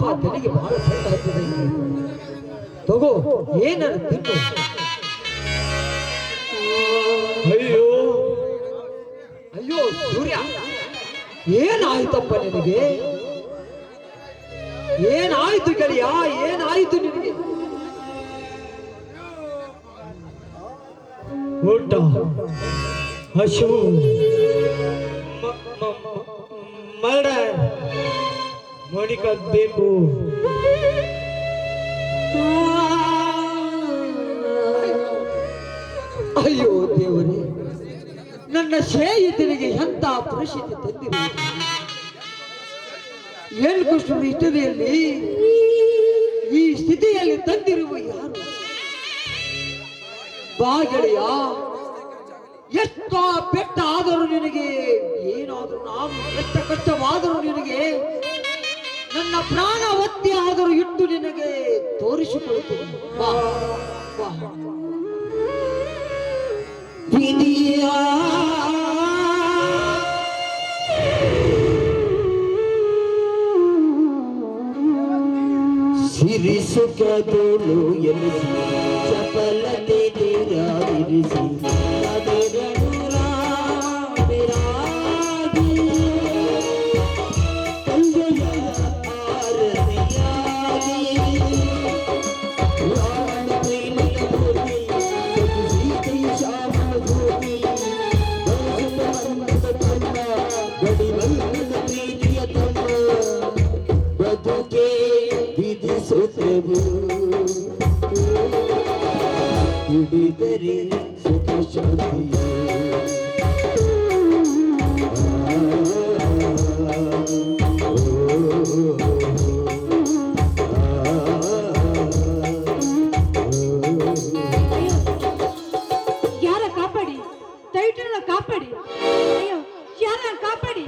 ಪಾಪ ತನಗೆ ಬಹಳ ಪೆಟ್ಟಾಗ್ತದೆ. ತಗೋ ಏನಾರು ತಿನ್ನು. ಅಯ್ಯೋ ಅಯ್ಯೋ ಸೂರ್ಯ, ಏನಾಯ್ತಪ್ಪ ನಿನಗೆ? ಏನಾಯ್ತು ಗೆಳೆಯ, ಏನಾಯ್ತು ನಿನಗೆ? ಊಟ ಹಸು ಮರಣ ಮಣಿಕಬೇಕು. ಅಯ್ಯೋ ದೇವರೇ, ನನ್ನ ಸ್ನೇಹಿತನಿಗೆ ಎಂತ ಪರಿಸ್ಥಿತಿ ತಂದಿರುವುದು. ಏನು ಕೃಷ್ಣ ಇಷ್ಟದಲ್ಲಿ ಈ ಸ್ಥಿತಿಯಲ್ಲಿ ತಂದಿರುವ ಯಾರು? ಬಾ ಗೆಳೆಯ, ಎಷ್ಟ ಪೆಟ್ಟ ಆದರೂ ನಿನಗೆ, ಏನಾದರೂ ನಾನು ಎಷ್ಟ ಕಷ್ಟವಾದರೂ ನಿನಗೆ, ನನ್ನ ಪ್ರಾಣ ಒತ್ತಿ ಆದರೂ ಇಟ್ಟು ನಿನಗೆ ತೋರಿಸಿಕೊಳ್ಳುತ್ತೇನೆ. ಬಾ ಬಾ. ಸಿರಿ ಸುಖದೋಳು ಎನಿಸಿ ಚಪಲತೆ ನಿರಾಕರಿಸಿ ಹಿಡಿದರೆ ಸುಖ ಶಾಂತಿಯ ಯಾರ ಕಾಪಾಡಿ, ದಯವಿಟ್ಟು ಕಾಪಾಡಿ. ಅಯ್ಯೋ ಯಾರ ಕಾಪಾಡಿ.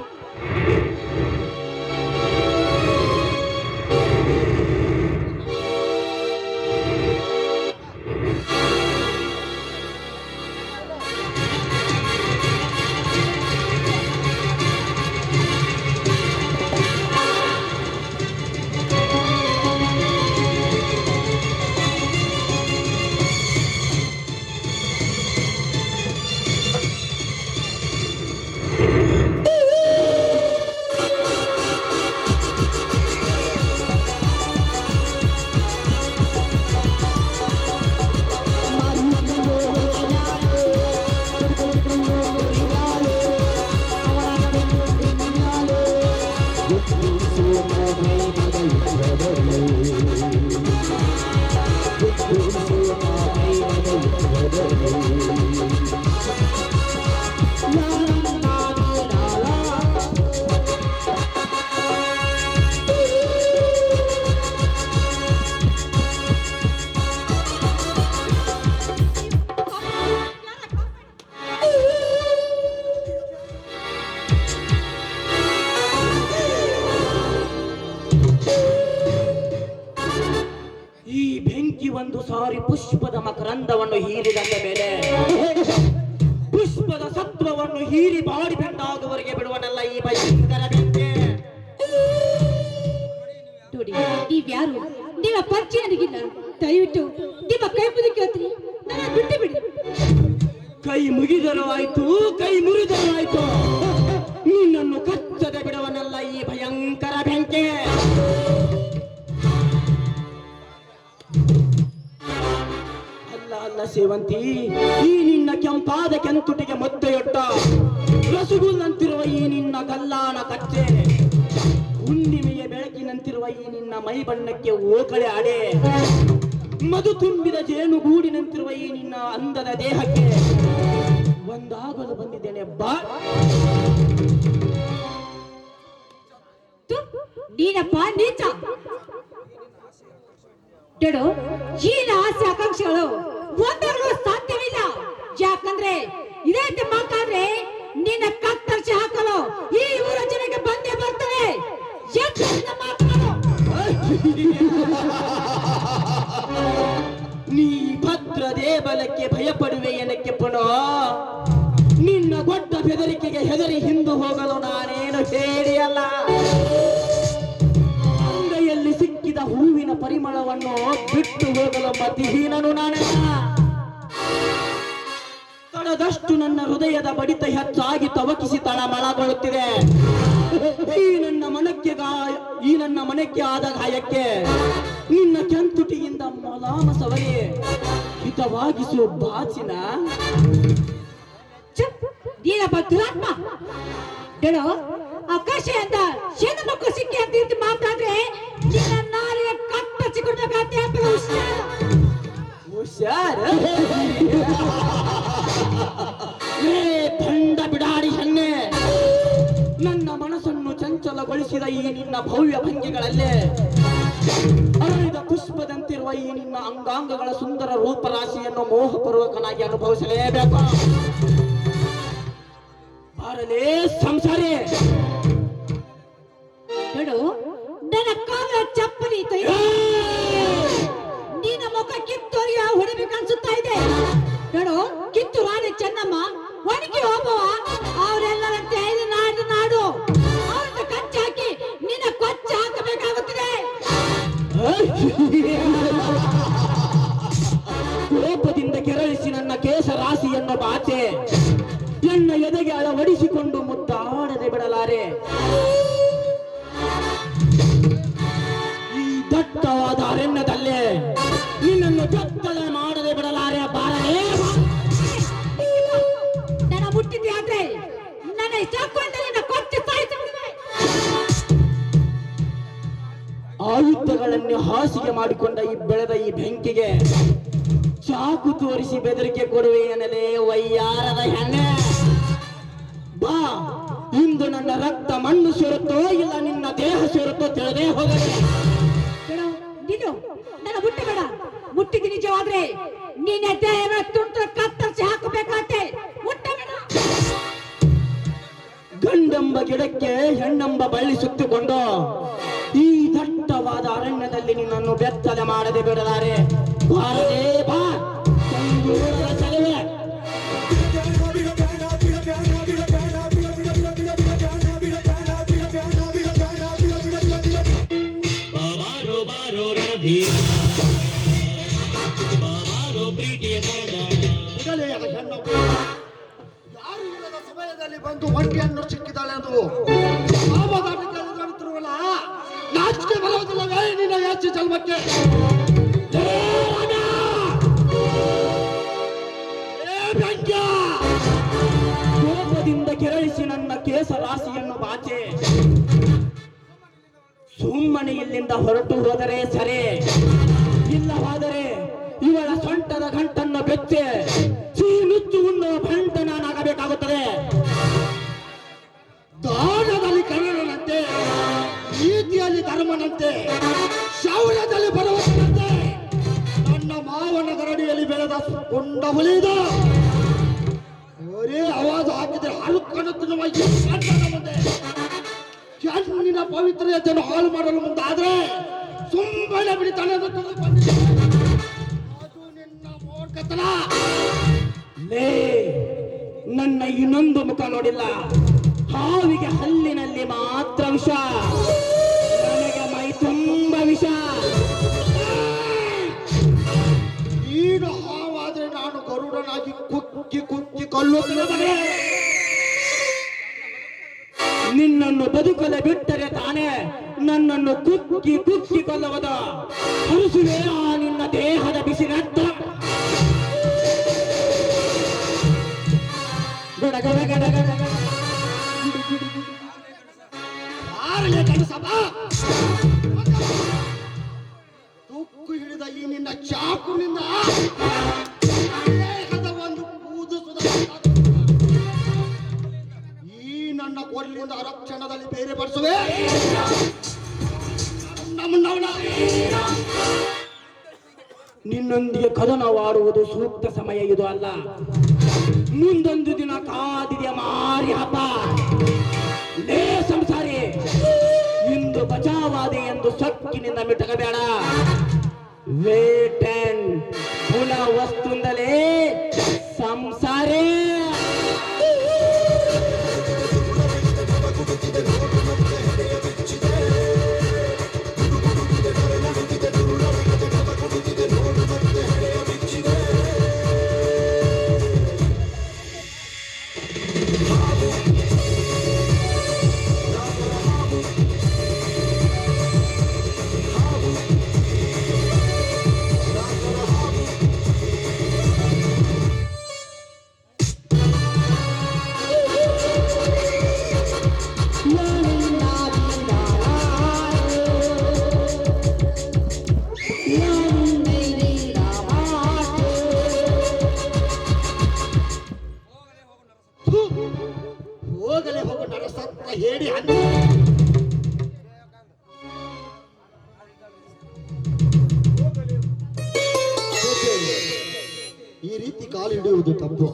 ಒಂದು ಸಾರಿ ಪುಷ್ಪದ ಮಕರಂದವನ್ನು ಹೀರಿದಂತ ಮೇಲೆ ಪುಷ್ಪದ ಸತ್ವವನ್ನು ಹೀರಿ ಬಾಡಿ ಬೆಂಡಾಗುವವರೆಗೆ ಬಿಡುವನಲ್ಲ ಈ ಭಯಂಕರ ಬೆಂಕಿ. ನೋಡಿ, ನೀವ್ಯಾರು? ನಿಮ್ಮ ಪರಿಚಯ ನನಗಿಲ್ಲ. ದಯವಿಟ್ಟು ನಿಮ್ಮ ಕೈ ಮುಗಿದು ಕೇಳ್ತೀನಿ, ನನ್ನ ಬಿಟ್ಟು ಬಿಡಿ. ಕೈ ಮುಗಿದರೂ ಆಯ್ತು, ಕೈ ಮುರಿದರೂ ಆಯ್ತು, ನಿನ್ನನ್ನು ಕಚ್ಚದೆ ಬಿಡುವನಲ್ಲ ಈ ಭಯಂಕರ ಬೆಂಕಿ. ಅಲ್ಲ ಸೇವಂತಿ, ಈ ನಿನ್ನ ಕೆಂಪಾದ ಕೆಂತುಟಿಗೆ ಮೊದ್ದೆಯೊಟ್ಟ ರಸಗುಲ್ಲಂತಿರುವ ಈ ನಿನ್ನ ಗಲ್ಲಾನ ಕಚ್ಚೆ, ಹುಣ್ಣಿಮೆಯ ಬೆಳಕಿನಂತಿರುವ ಈ ನಿನ್ನ ಮೈ ಬಣ್ಣಕ್ಕೆ ಓಕಳೆ ಅಡೆ, ಮಧು ತುಂಬಿದ ಜೇನುಗೂಡಿನಂತಿರುವ ಈ ನಿನ್ನ ಅಂದದ ದೇಹಕ್ಕೆ ಒಂದಾಗಲು ಬಂದಿದ್ದೇನೆ ಬಾ. ನೀನಪ್ಪ ನೀಚ. ನೋಡು, ಈನ ಆಸೆ ಆಕಾಂಕ್ಷೆಗಳು ಒಂದಾಗಲು ಸಾಧ್ಯವಿಲ್ಲ. ಯಾಕಂದ್ರೆ ಇದೇ ಮಾತಾದ್ರೆ ನಿನ್ನ ಕತ್ತರಿಸಿ ಹಾಕಲು ಈ ಊರ ಜನಕ್ಕೆ ಬಂದೇ ಬರ್ತವೆ. ನೀ ಭದ್ರ ದೇವಲಕ್ಕೆ ಭಯಪಡುವೆ ಏನಕ್ಕೆ ಪುನಃ? ನಿನ್ನ ದೊಡ್ಡ ಬೆದರಿಕೆಗೆ ಹೆದರಿ ಹಿಂದು ಹೋಗಲು ನಾನೇನು ಹೇಳಿಯಲ್ಲ. ಅಂಗೈಯಲ್ಲಿ ಪರಿಮಳವನ್ನು ಬಿಟ್ಟು ಹೋಗಲು ಮತಿಹೀನನು ನಾನಲ್ಲ. ತಡದಷ್ಟು ನನ್ನ ಹೃದಯದ ಬಡಿತ ಹೆಚ್ಚಾಗಿ ತವಕಿಸಿ ತಳಮಳಗೊಳ್ಳುತ್ತಿದೆ. ಈ ನನ್ನ ಮನಕ್ಕೆ ಆದ ಗಾಯಕ್ಕೆ ನಿನ್ನ ಕೆಂತುಟಿಯಿಂದ ಮೊಲಾಮ ಸವರಿ ಹಿತವಾಗಿಸು ಬಾಚಿನ. ನೀನಪ್ಪ ದುರಾತ್ಮ. ಹೇಳೋ ಆಕಾಶ ಅಂತ ಶೇನ ಮಕ್ಕಳು ಸಿಕ್ಕಿ ಅಂತ ರೀತಿ ಮಾತಾಡ್ರೆ ನಿನ್ನ ನಾಲಿಗೆ ಕತ್ತರಿಸಿ ಕೊಡ್ಬೇಕಾಗ್ತೇ ಅಂತ ಹುಷಾರ. ತಂಡ ಬಿಡಾಡಿ ಹೆಣ್ಣೆ, ನನ್ನ ಮನಸ್ಸನ್ನು ಚಂಚಲಗೊಳಿಸಿದ ಈ ನಿನ್ನ ಭವ್ಯ ಭಂಗಿಗಳಲ್ಲೇ ಅರಳಿದ ಪುಷ್ಪದಂತಿರುವ ಈ ನಿನ್ನ ಅಂಗಾಂಗಗಳ ಸುಂದರ ರೂಪರಾಶಿಯನ್ನು ಮೋಹಪೂರ್ವಕನಾಗಿ ಅನುಭವಿಸಲೇಬೇಕು. ಬಾರಲೇ ಸಂಸಾರಿ. ಹೇಳು ನನ್ನ ಕಾಲ ಚಪ್ಪಲಿ ನಿನ್ನ ಮುಖ ಕಿತ್ತೂರಿಗೆ ಹೊಡಿಬೇಕು ಅನ್ಸುತ್ತಾ ಇದೆ. ಹೇಳು ಕಿತ್ತು ರಾಣಿ ಚೆನ್ನಮ್ಮ ಒಣಗಿ ಹೋಗುವ ಅವರೆಲ್ಲರಂತೆ ಐದು ನಾಡು ಅವ್ರನ್ನ ಕಚ್ಚಿ ಹಾಕಿ ನಿನ್ನ ಕೊಚ್ಚ ಹಾಕಬೇಕಾಗುತ್ತದೆ. ಕೋಪದಿಂದ ಕೆರಳಿಸಿ ನನ್ನ ಕೇಶ ರಾಶಿಯನ್ನು ಬಾಚೆ ನನ್ನ ಎದೆಗೆ ಅಳವಡಿಸಿಕೊಂಡು ಮುದ್ದಾಡದೆ ಬಿಡಲಾರೆ. ಈ ದಟ್ಟವಾದ ಅರಣ್ಯದಲ್ಲೇ ನಿನ್ನನ್ನು ಬೆತ್ತಲೆ ಮಾಡದೆ ಬಿಡಲಾರೆ. ಬಾರಲೇ ನನ್ನ ಮುಟ್ಟಿದ್ದೆ ಆದ್ರೆ ನನ್ನ ಚಾಕುವಿಂದ ನಿನ್ನ ಕೊಚ್ಚಿ ಸಾಯಿಸಿಬಿಡುವೆ. ಆಯುಧಗಳನ್ನು ಹಾಸಿಗೆ ಮಾಡಿಕೊಂಡ ಈ ಬೆಳೆದ ಈ ಬೆಂಕಿಗೆ ಚಾಕು ತೋರಿಸಿ ಬೆದರಿಕೆ ಕೊಡುವೆ ಎನ್ನಲೇ ವಯ್ಯಾರದ ಹೆಣ್ಣೆ. ಬಾ, ಇಂದು ನನ್ನ ರಕ್ತ ಮಣ್ಣು ಸೇರುತ್ತೋ ಇಲ್ಲ ನಿನ್ನ ದೇಹ ಸೇರುತ್ತೋ ತಿಳಿದೇ ಹೋಗದೆ. ನೀನು ನನ್ನ ಮುಟ್ಟಬೇಡ. ಮುಟ್ಟಿಗೆ ನಿಜವಾದ್ರೆ ನಿನ್ನ ದೇಹದ ತುಂಟ ಕತ್ತರಿಸಿ ಹಾಕಬೇಕಾತೆ. ಮುಟ್ಟಬೇಡ. ಗಂಡೆಂಬ ಗಿಡಕ್ಕೆ ಹೆಣ್ಣೆಂಬ ಬಳ್ಳಿ ಸುತ್ತಿಕೊಂಡು ಈ ದಟ್ಟವಾದ ಅರಣ್ಯದಲ್ಲಿ ನಿನ್ನನ್ನು ಬೆತ್ತಲೆ ಮಾಡದೆ ಬಿಡಲಾರೆ. ಬಾರಲೇ ಬಾ ಸಂಗೂರದ ಸಲಹೆ. ಯಾರು ಇಲ್ಲದ ಸಮಯದಲ್ಲಿ ಬಂದು ಒಂಟಿಯನ್ನು ಸಿಕ್ಕಿದ್ದಾಳೆ ಅದು ಕೇಳುತ್ತಿರುವಲ್ಲ. ನಾಚಿಕೆ ಬರುವುದಿಲ್ಲವೇ ನಿನ್ನ ಯಾಚಿ ಜನ್ಮಕ್ಕೆ? ಕೋಪದಿಂದ ಕೆರಳಿಸಿ ನನ್ನ ಕೇಸ ರಾಶಿಯನ್ನು ಬಾಚೆ ಸುಮ್ಮನೆ ಇಲ್ಲಿಂದ ಹೊರಟು ಹೋದರೆ ಸರಿ, ಇಲ್ಲವಾದರೆ ಇವಳ ಸೊಂಟದ ಗಂಟನ್ನು ಬೆಚ್ಚೆ ನುಚ್ಚು ಉಣ್ಣುವ ಭಂಟ ನಾನಾಗಬೇಕಾಗುತ್ತದೆ. ದಾನದಲ್ಲಿ ಕರ್ಣನಂತೆ, ನೀತಿಯಲ್ಲಿ ಧರ್ಮನಂತೆ, ಶೌರ್ಯದಲ್ಲಿ ಬರುವಂತೆ ನನ್ನ ಮಾವನ ಗರಡಿಯಲ್ಲಿ ಬೆಳೆದ ಕೊಂಡ ಹುಲಿದು ಒರೇ ಆವಾಜು ಹಾಕಿದ್ರೆ ಹಲುಕ್ಕನ್ನು ತಿನ್ನುವ ಈ ಗಂಡನ ಮುಂದೆ ಹೆಣ್ಣಿನ ಪವಿತ್ರತೆಯನ್ನು ಹಾಳು ಮಾಡಲು ಮುಂದಾದ್ರೆ ಸುಮ್ಮನೆ ಬಿಡಿತಾನೆ ಅದು ನಿನ್ನ ಮೂರ್ಖತನ. ಲೇ, ನನ್ನ ಇನ್ನೊಂದು ಮುಖ ನೋಡಿಲ್ಲ. ಹಾವಿಗೆ ಹಲ್ಲಿನಲ್ಲಿ ಮಾತ್ರ ವಿಷ, ನನಗೆ ಮೈ ತುಂಬ ವಿಷ. ನೀನು ಹಾವಾದ್ರೆ ನಾನು ಗರುಡನಾಗಿ ಕುಕ್ಕಿ ಕುಕ್ಕಿ ಕೊಲ್ಲುತ್ತಿರುತ್ತದೆ. ನಿನ್ನನ್ನು ಬದುಕಲು ಬಿಟ್ಟರೆ ತಾನೇ ನನ್ನನ್ನು ಕುಕ್ಕಿ ಕುಕ್ಕಿ ಕೊಲ್ಲುವುದು. ಹರಿಸುವೆ ಆ ನಿನ್ನ ದೇಹದ ಬಿಸಿ ನಟ್ಟ. ತುಕ್ಕು ಹಿಡಿದ ಈ ನಿನ್ನ ಚಾಕುನಿಂದ ದೇಹದ ಒಂದು ಕೂದು ಈ ನನ್ನ ಕೊರಲಿಂದ ಅರಕ್ಷಣದಲ್ಲಿ ಬೇರೆ ಪಡಿಸುವೆ. ನಿನ್ನೊಂದಿಗೆ ಕದನವಾಡುವುದು ಸೂಕ್ತ ಸಮಯ ಇದು ಅಲ್ಲ. ಮುಂದೊಂದು ದಿನ ಕಾದಿದೆ ಮಾರಿ ಹಬ್ಬ. ಲೇ ಸಂಸಾರಿ, ಇಂದು ಬಚಾವಾದೆ ಎಂದು ಸೊಕ್ಕಿನಿಂದ ಮಿಟಕಬೇಡ. ವೇಟ್ ಅಂಡ್ ಪುನಃ ವಸ್ತುಂದಲೇ ಸಂಸಾರೇ. ನುಡಿದೆ ಈ ರೀತಿ ಕಾಲು ಹಿಡಿಯುವುದು ತಪ್ಪು.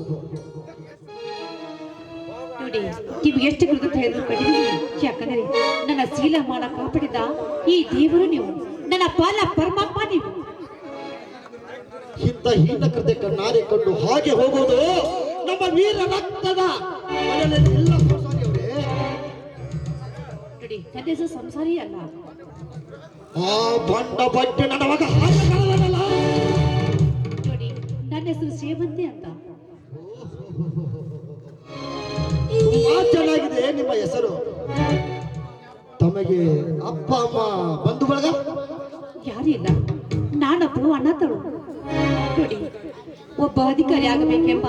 ನೋಡಿ ನಿಮ್ಗೆ ಎಷ್ಟು ಕೃತಜ್ಞತೆ ಹೇಳಿದ್ರು ಕಡಿಮೆ. ಯಾಕಂದ್ರೆ ನನ್ನ ಶೀಲ ಮಾನ ಕಾಪಾಡಿದ ಈ ದೇವರು ನೀವು, ನನ್ನ ಪಾಲ ಪರಮಾತ್ಮ ನೀವು. ಇಂಥ ಹೀನ ಕೃತ್ಯ ಕಣ್ಣಾರೆ ಕಂಡು ಹಾಗೆ ಹೋಗೋದು ನಮ್ಮ ವೀರ ರಕ್ತದ ಮನೆಯಲ್ಲಿ ಇಲ್ಲ ಸಂಸಾರಿ ಅವರೇ. ನೋಡಿ ನನ್ನ ಹೆಸರು ಸಂಸಾರಿ ಅಲ್ಲ. ಆ ಬಂಡ ಬಡ್ಡೆ ನನ್ನ ಮಗ ಹಾಗೆ ಕಳೆದನಲ್ಲ. ನೋಡಿ ನನ್ನ ಹೆಸರು ಸೇವಂತಿ ಅಂತ. ತುಂಬಾ ಚೆನ್ನಾಗಿದೆ ನಿಮ್ಮ ಹೆಸರು. ತಮಗೆ ಅಪ್ಪ ಅಮ್ಮ ಬಂಧು ಬಳಗ ಯಾರು ಇಲ್ಲ, ನಾನೊಬ್ಬಳು ಅನಾಥಳು. ನೋಡಿ ಒಬ್ಬ ಅಧಿಕಾರಿ ಆಗಬೇಕೆಂಬ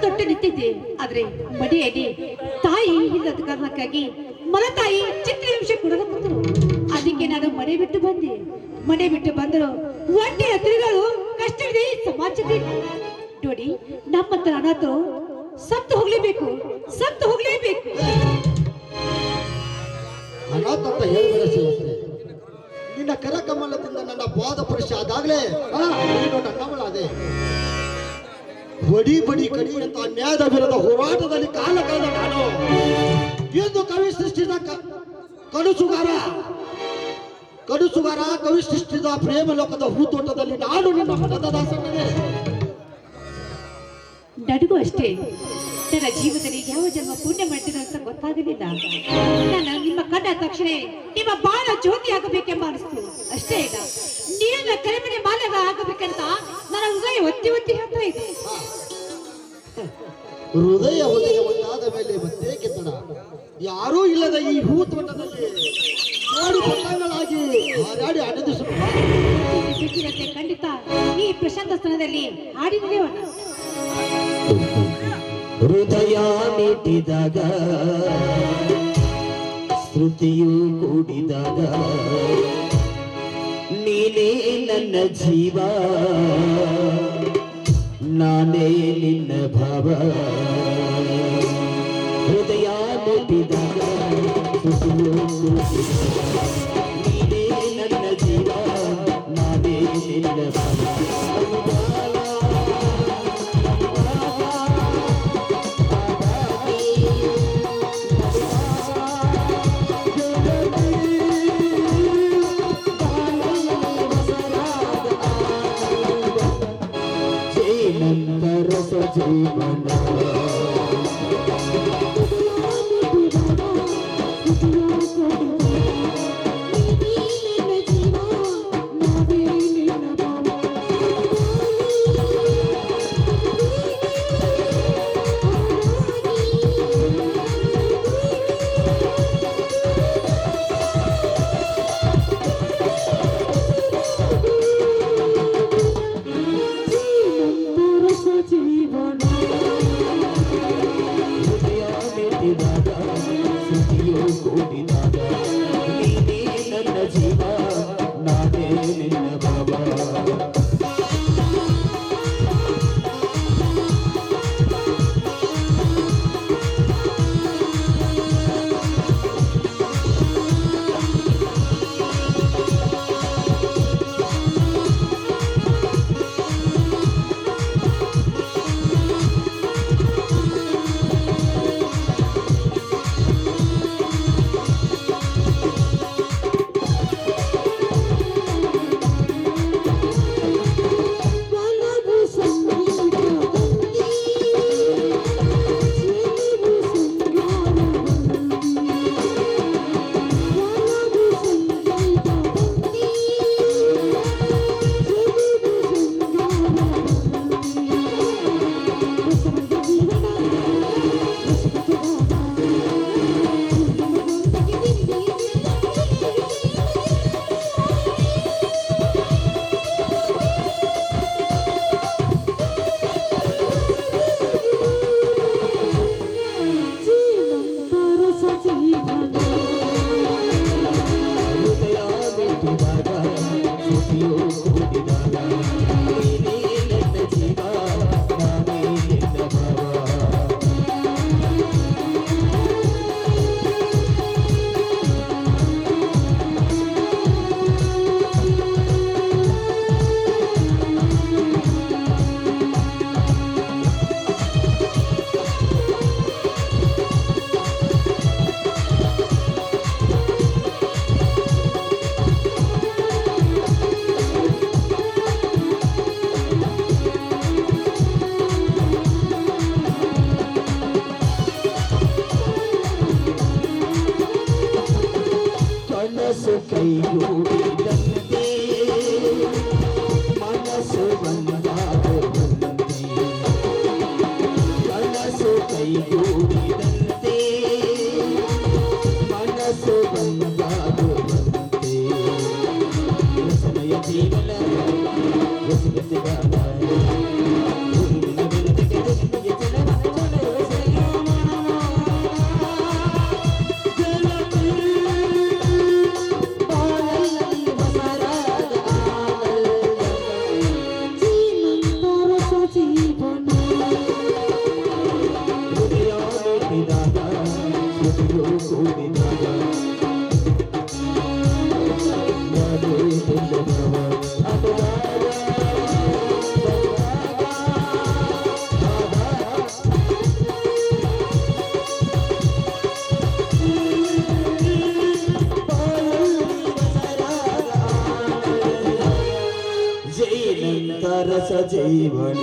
ತೊಟ್ಟು ನಿಂತಿದ್ದೆ. ಆದ್ರೆ ಮನೆಯಲ್ಲಿ ತಾಯಿ ಇಲ್ಲದ ಕಾರಣಕ್ಕಾಗಿ ಮಲತಾಯಿ ಚಿತ್ರಹಿಂಸೆ ಕೊಡಲು ಬಂದರು. ಅದಕ್ಕೆ ನಾನು ಮನೆ ಬಿಟ್ಟು ಬಂದೆ. ಮನೆ ಬಿಟ್ಟು ಬಂದರು ಒಂಟಿ ಹತ್ತಿರಗಳು ಕಷ್ಟವಿದೆ ಈ ಸಮಾಜದಲ್ಲಿ. ನೋಡಿ ನಮ್ಮಂತ ಅನಾಥರು ಸತ್ತು ಹೋಗ್ಲೇಬೇಕು, ಸತ್ತು ಹೋಗ್ಲೇಬೇಕು. ಅನಾಥ ಅಂತ ಹೇಳಿದ್ರೆ ಸೇವಸ್ತೆ, ನಿನ್ನ ಕರಕಮಲದಿಂದ ನನ್ನ ಪಾದ ಪುರುಷ ಆದಾಗಲೇ ನನ್ನವಳಾದೆ. ಬಡಿ ಬಡಿ ಕಡಿ ಅಂತ ಅನ್ಯಾಯದ ವಿರುದ್ಧ ಹೋರಾಟದಲ್ಲಿ ಕಾಲ ಕಳೆದ ನಾನು ಎಂದು ಕವಿ ಸೃಷ್ಟಿಸಿದ ಕನಸುಗಾರ ಕವಿ ಸೃಷ್ಟಿಸಿದ ಪ್ರೇಮ ಲೋಕದ ಹೂತೋಟದಲ್ಲಿ ನಾನು ನಿನ್ನ ಮನದ ದಾಸನಿದೆ. ನನಗೂ ಅಷ್ಟೇ ನನ್ನ ಜೀವನದಲ್ಲಿ ಯಾವ ಜನ್ಮ ಪುಣ್ಯ ಮಾಡ್ತೀನೋ ಅಂತ ಗೊತ್ತಾಗಲಿಲ್ಲ. ನಾನು ನಿಮ್ಮ ಕಂಡ ತಕ್ಷಣ ನಿಮ್ಮ ಬಾಳ ಜ್ಯೋತಿ ಆಗಬೇಕೆಂಬ ಅನಿಸ್ತು. ಅಷ್ಟೇ ಇಲ್ಲ, ನೀರಿನ ಕರಿಮನೆ ಮಾಲಗ ಆಗಬೇಕಂತ ನನ್ನ ಹೃದಯ ಒತ್ತಿ ಒತ್ತಿ ಹೇಳ್ತಾ ಇದೆ. ಹೃದಯ ಒಂದಾದ ಮೇಲೆ ಮತ್ತೆ ಕೆತ್ತಡ. ಯಾರೂ ಇಲ್ಲದ ಈ ಹೂತೋಟದಲ್ಲಿ ನೋಡಿ ಪಟ್ಟಂಗಳಾಗಿ ಹಾರಾಡಿ ಆನಂದಿಸುವ ಬಿಟ್ಟಿರತ್ತೆ. ಖಂಡಿತ ಈ ಪ್ರಶಾಂತ ಸ್ಥಾನದಲ್ಲಿ ಹಾಡಿದ್ದೇವಣ್ಣ. ಹೃದಯ ಮೀಟಿದಾಗ ಶ್ರುತಿಯು ಕೂಡಿದಾಗ ನೀನೇ ನನ್ನ ಜೀವ, ನಾನೇ ನಿನ್ನ ಭಾವ. ಹೃದಯ ಮೀಟಿದಾಗ ಶ್ರುತಿಯು ಕೂಡಿದಾಗ ನೀನೇ ನನ್ನ ಜೀವ, ನಾನೇ ನಿನ್ನ ಭಾವ. ರಸ ಜೀವನ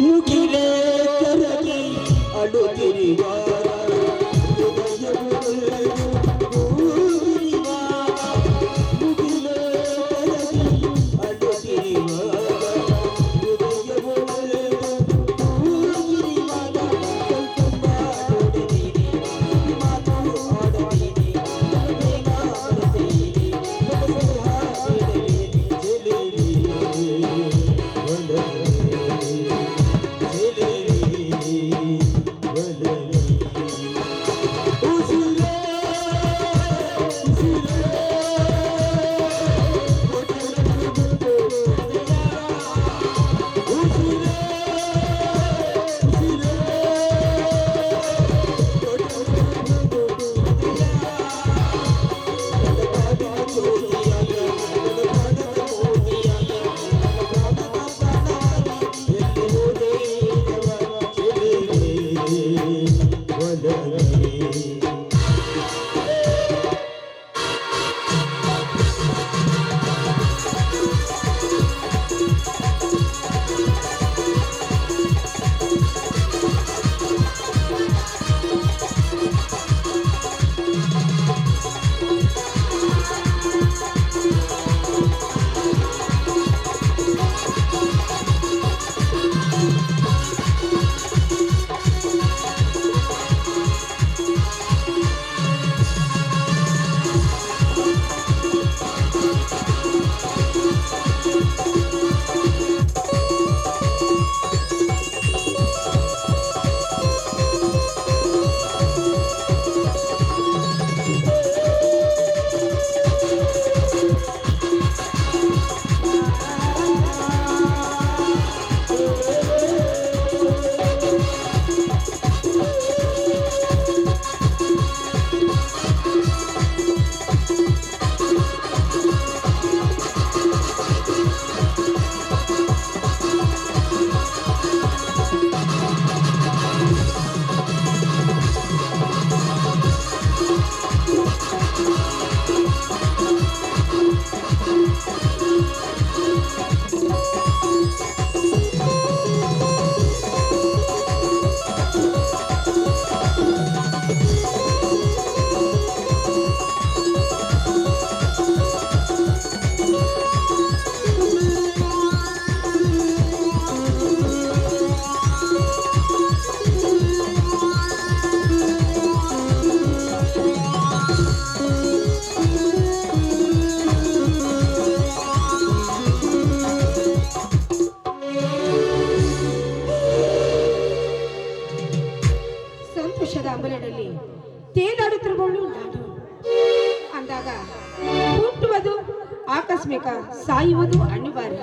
ಮುಗಿಲೇ ಕರಗಿ ಅಡುತ್ತಿರುವ ಅಂಬಲದಲ್ಲಿ ತೇಲಾಡುತ್ತಿರುವವಳು ನಾನು ಅಂದಾಗ ಹುಟ್ಟುವುದು ಆಕಸ್ಮಿಕ, ಸಾಯುವುದು ಅನಿವಾರ್ಯ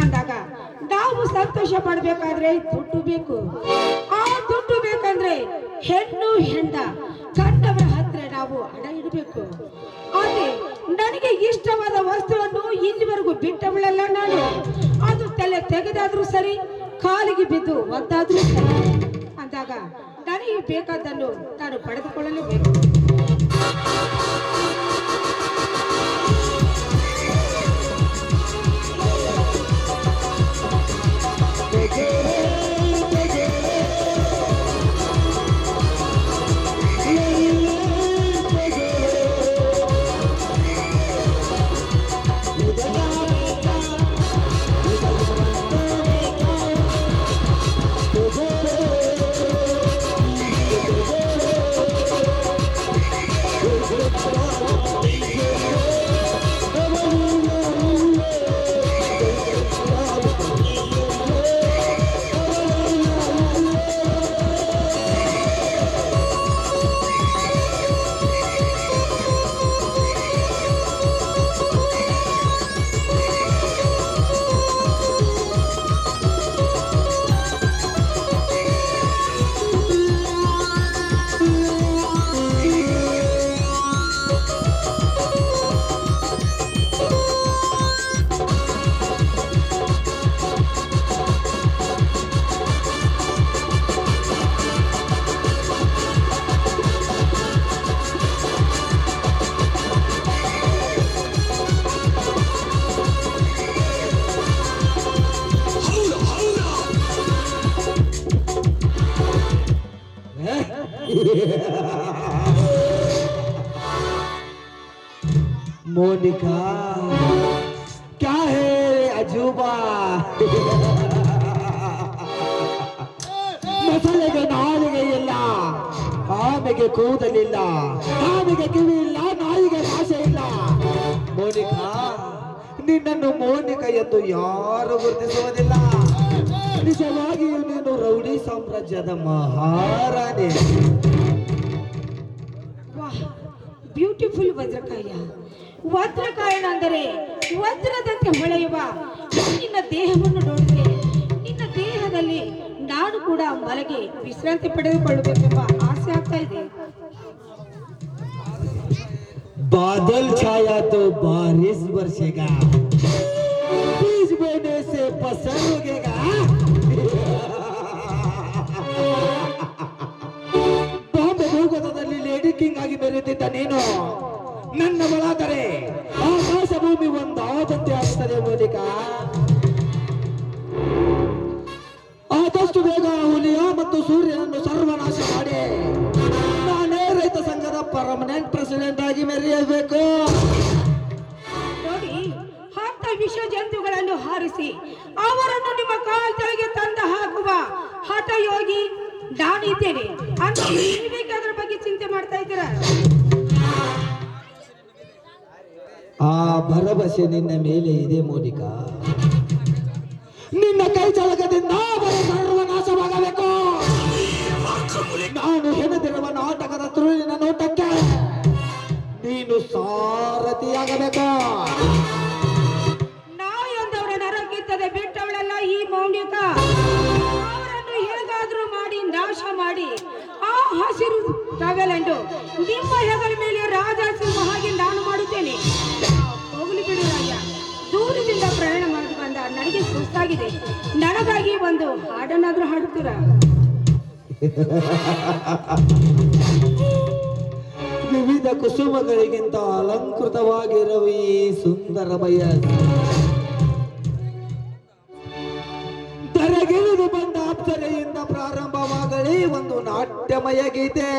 ಅಂದಾಗ ನಾವು ಸಂತೋಷ ಪಡಬೇಕಾದ್ರೆ ದುಡ್ಡು ಬೇಕು. ಆ ದುಡ್ಡು ಬೇಕಂದ್ರೆ ಹೆಣ್ಣು ಹೆಂಡ ಕಂಡವರ ಹತ್ರ ನಾವು ಹಣ ಇಡಬೇಕು. ಆದ್ರೆ ನನಗೆ ಇಷ್ಟವಾದ ವಸ್ತುವನ್ನು ಇಲ್ಲಿವರೆಗೂ ಬಿಟ್ಟವಳಲ್ಲ ನಾನು. ಅದು ತಲೆ ತೆಗೆದಾದ್ರೂ ಸರಿ, ಕಾಲಿಗೆ ಬಿದ್ದು ಒದ್ದಾದ್ರೂ ಸರಿ ಅಂದಾಗ ನನಗೆ ಬೇಕಾದನ್ನು ನಾನು ಪಡೆದುಕೊಳ್ಳಲೇಬೇಕು. मोनिका क्या है अजूबा ಮೊಸಳೆಗೆ ನಾಲಿಗೆ ಇಲ್ಲ, ಆಮೆಗೆ ಕೂದಲಿಲ್ಲ, ಆಮೆಗೆ ಕಿವಿ ಇಲ್ಲ, ನಾಯಿಗೆ ಭಾಷೆ ಇಲ್ಲ. ಮೋನಿಕಾ, ನಿನ್ನನ್ನು ಮೋನಿಕಾ ಎಂದು ಯಾರು ಗುರುತಿಸುವುದಿಲ್ಲ. ನಿಜವಾಗಿಯೂ ನೀನು ರೌಡಿ ಸಾಮ್ರಾಜ್ಯದ ಮಹಾರಾಣಿ. ವಾಹ್, ಬ್ಯೂಟಿಫುಲ್ ವಜ್ರಕಾಯ. ವಜ್ರಕಾಯನ ಅಂದರೆ ವಜ್ರದಂತೆ ಹೊಳೆಯುವ ನಿನ್ನ ದೇಹವನ್ನು ನೋಡಿದ್ರೆ ನಿನ್ನ ದೇಹದಲ್ಲಿ ನಾನು ಕೂಡ ಮಲಗಿ ವಿಶ್ರಾಂತಿ ಪಡೆದುಕೊಳ್ಳಬೇಕೆಂಬ ಆಸೆ ಆಗ್ತಾ ಇದೆ. बादल छाया तो बारिश बरसेगा, बीज बोने से फसल उगेगा. ಬಾಂಬೆ ಭೂಗತದಲ್ಲಿ ಲೇಡಿ ಕಿಂಗ್ ಆಗಿ ಬೆರೆತಿದ್ದ ನೀನು ನನ್ನ ಒಳಗರೆ ಆಕಾಶ ಭೂಮಿ ಒಂದಾದಂತೆ ಆಗ್ತದೆ ಮೋನಿಕಾ. ಆದಷ್ಟು ಬೇಗ ಹುಲಿಯ ಮತ್ತು ಸೂರ್ಯನನ್ನು ಸರ್ವನಾಶ ಮಾಡಿ ನಾನೇ ರೈತ ಸಂಘದ ಪರ್ಮನೆಂಟ್ ಪ್ರೆಸಿಡೆಂಟ್ ಆಗಿ ಮೆರೆಯಬೇಕು. ನೋಡಿ, ಹತ್ತ ವಿಷ ಜಂತುಗಳನ್ನು ಹಾರಿಸಿ ಅವರನ್ನು ನಿಮ್ಮ ಕಾಲ್ ಕೆಳಗೆ ತಂದು ಹಾಕುವ ಹಠ ಯೋಗಿ ನಾನಿದ್ದೇನೆ ಅಂತ ನೀವೇಕೆ ಅದರ ಬಗ್ಗೆ ಚಿಂತೆ ಮಾಡ್ತಾ ಇದ್ದೀರಾ? ಆ ಭರವಸೆ ನಿನ್ನ ಮೇಲೆ ಇದೆ ಮೋನಿಕಾ. ನಿನ್ನ ಕೈ ಚಳಕದಿಂದ ಅವರ ಸರ್ವನಾಶವಾಗಬೇಕು. ನಾನು ಹೆಣೆದಿರುವ ನಾಟಕದ ತುರುಳಿನ ನೋಟಕ್ಕೆ ನೀನು ಸಾರಥಿಯಾಗಬೇಕು. ನಾವು ಎಂದವರ ನರಕಿತ್ತದೆ ಬಿಟ್ಟವಳೆಲ್ಲ ಈ ಮೌನಿಕ. ಅವರನ್ನು ಹೇಗಾದ್ರೂ ಮಾಡಿ ನಾಶ ಮಾಡಿ ಆ ಹಸಿರು ಟವೆಲನ್ನು ನಿಮ್ಮ ಹೆಗಲ ಮೇಲೆ ರಾಜಸಿಂಹ ಹಾಗೆ ನಾನು ಮಾಡುತ್ತೇನೆ. ಹೋಗಲಿ ಬಿಡು ರಾಜ, ದೂರದಿಂದ ಪ್ರಯಾಣ ಮಾಡಿ ಬಂದ ನನಗೆ ಸುಸ್ತಾಗಿದೆ. ನನಗಾಗಿ ಒಂದು ಹಾಡನ್ನಾದ್ರೂ ಹಾಡುತ್ತೀರಾ? ವಿವಿಧ ಕುಸುಮಗಳಿಗಿಂತ ಅಲಂಕೃತವಾಗಿರುವ ಈ ಸುಂದರಮಯ ಧರೆಗಿಳಿದು ಬಂದ ಅಪ್ಸರೆಯಿಂದ ಪ್ರಾರಂಭವಾಗಲಿ ಒಂದು ನಾಟ್ಯಮಯ ಗೀತೆ.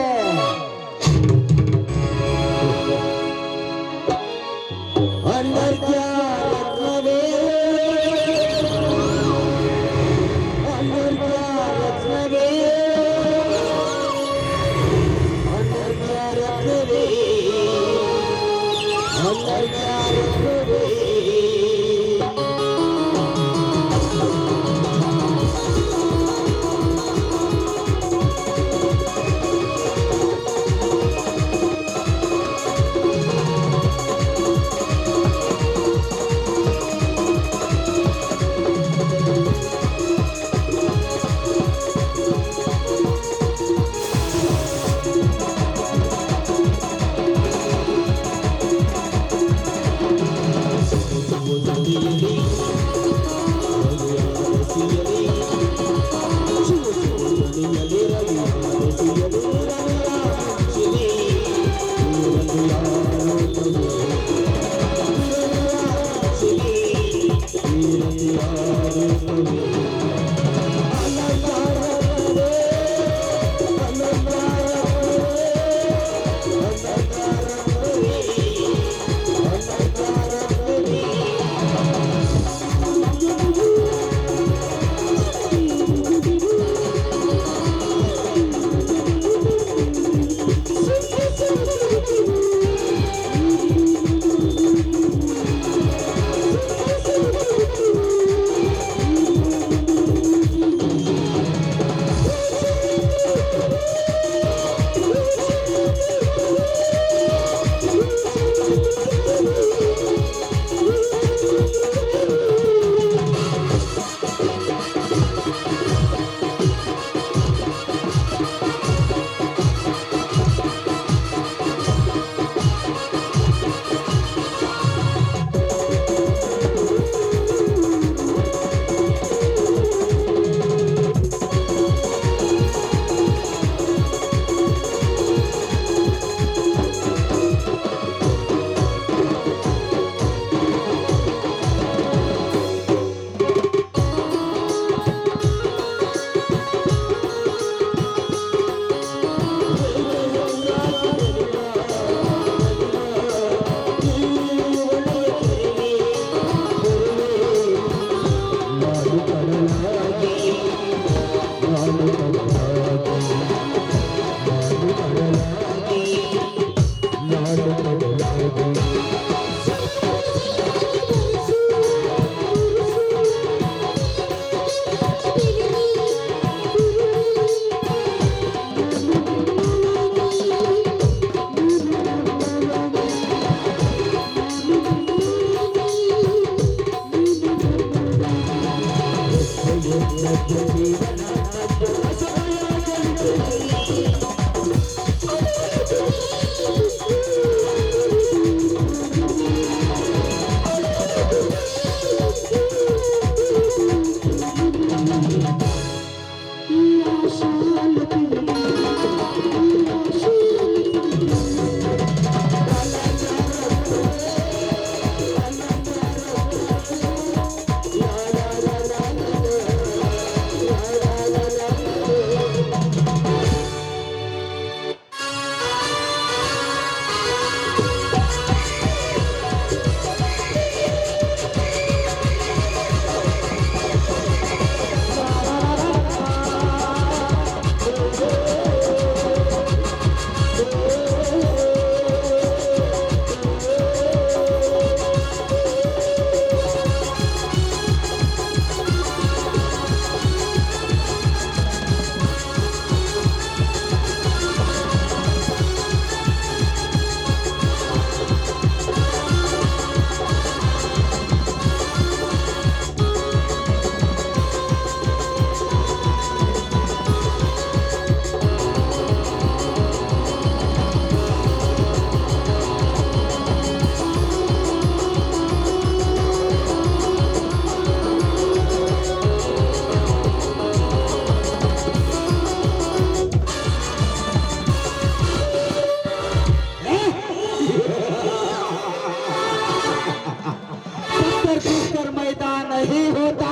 मैदान नहीं होता,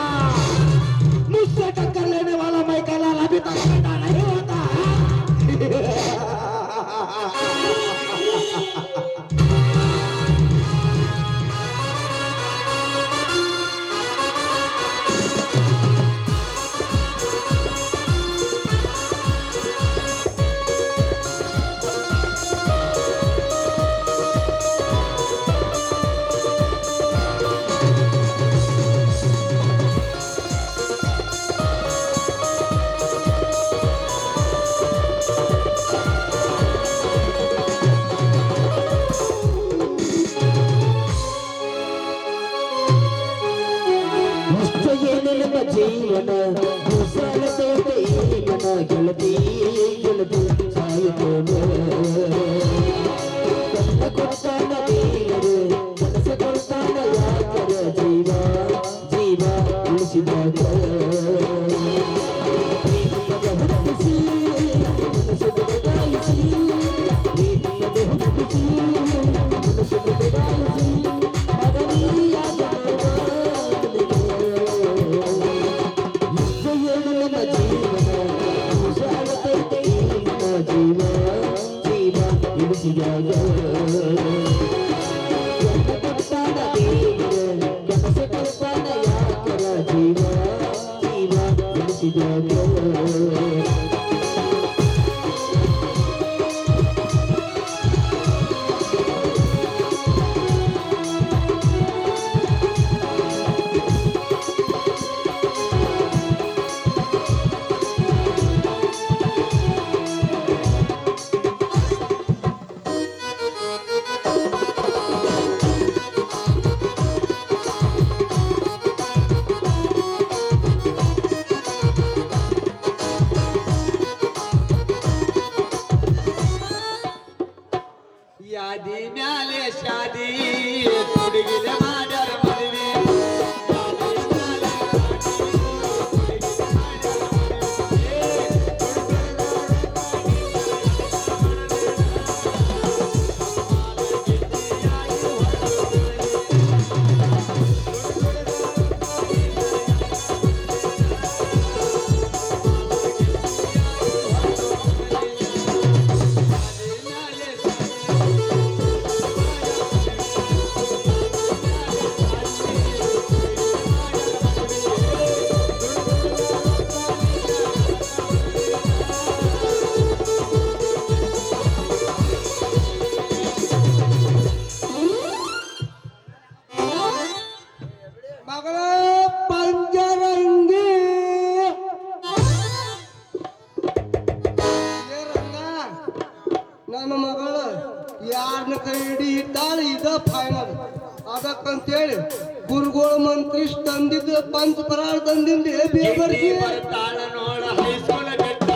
मुझसे टक्कर लेने वाला मैकालाल अभी तक पैदा नहीं होता। ಜೀವನ ಕುಸಲ ತೋಟೇಗನ ಗೆಳತಿ ಗೆಳತಿ ಸಾಯುತ್ತೇನೆ ಕನ್ನ ಕೊಡ್ತಾನ ದೇವರು ಮನಸ್ಸ ಕೊಡ್ತಾನ ಯಾಕರ ಜೀವ ಜೀವ ಉಳಿಸಿದಾಗ ಹುಟ್ಟಿಸಿ ಮನಸ್ಸು ಬದಲಾಯಿಸಿ ಪ್ರೀತಿಯದೆ ಹುಟ್ಟಿಸಿ ಮನಸ್ಸು ಬದಲಾಯಿಸಿ ಮಗನಿಯಾದ यादी म्याले शादी हुಡುಗಿಲೆ ಮಾಡ್ಯಾರ ಮದುವೆ ಇಡಿ ಇಟ್ಟಾಳೆ ಇದ ಫೈನಲ್. ಅದಕ್ಕಂತೇಳಿ ಗುರುಗಳು ಮಂತ್ರಿ ತಂದಿದ್ದು ಪಂಚ ಪರಾಳ ತಂದಿಂದೆ ಬೇಬರ್ಸಿ ಬರ್ತಾಳ ನೋಡ ಹೈಸ್ಕೂಲ ಬೆಟ್ಟ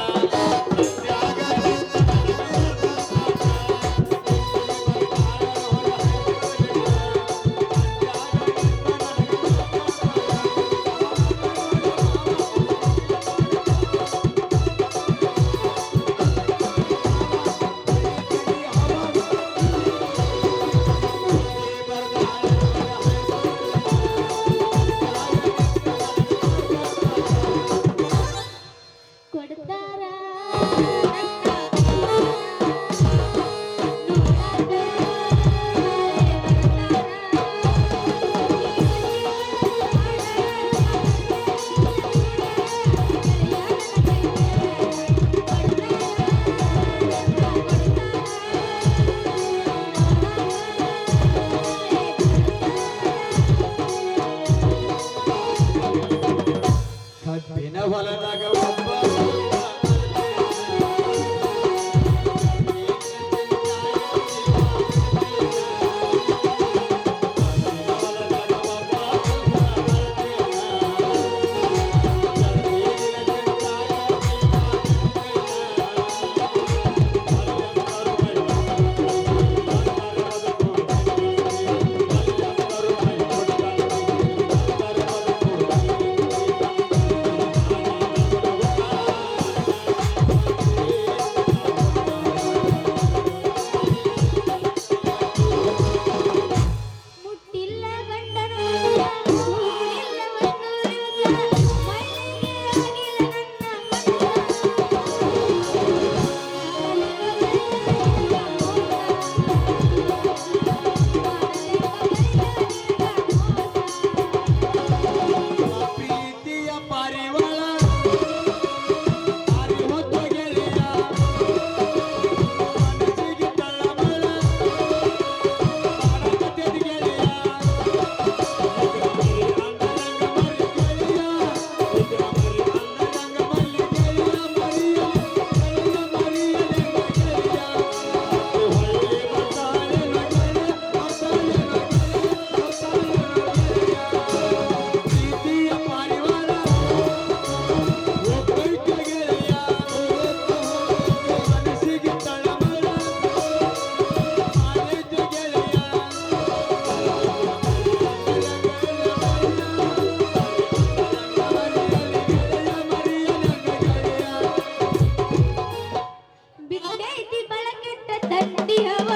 ಕೊಡ್ತಾರ ಕಬ್ಬಿನ ಹೊಲದಾಗ ಒಬ್ಬ ಮುಟ್ಟಿಲ್ಲ ಗಂಡನು ಊರಿಲ್ಲ ಮಣ್ಣೂರಿಲ್ಲ ಮೈಲಿಗೆ ಆಗಿಲ್ಲ ಪ್ರೀತಿಯ ಪಾರಿವಾಳ ಅರಿವತ್ತು ಗೆಳೆಯ ಮನಸ್ಸಿಗೆ ತಳಮಳ ಭಾರತದ ಗೆಳೆಯ ಪ್ರೀತಿಯ ಪಾರಿವಾಳ ಒಬ್ಬೈಕ ಗೆಳೆಯ ಮನಸ್ಸಿಗೆ ತಳಮಳ ಭಾರತದ ಗೆಳೆಯ ಬಿಟ್ಟೈತಿ ಬಳಕೆಟ್ಟ ತಂಡಿ ಹವ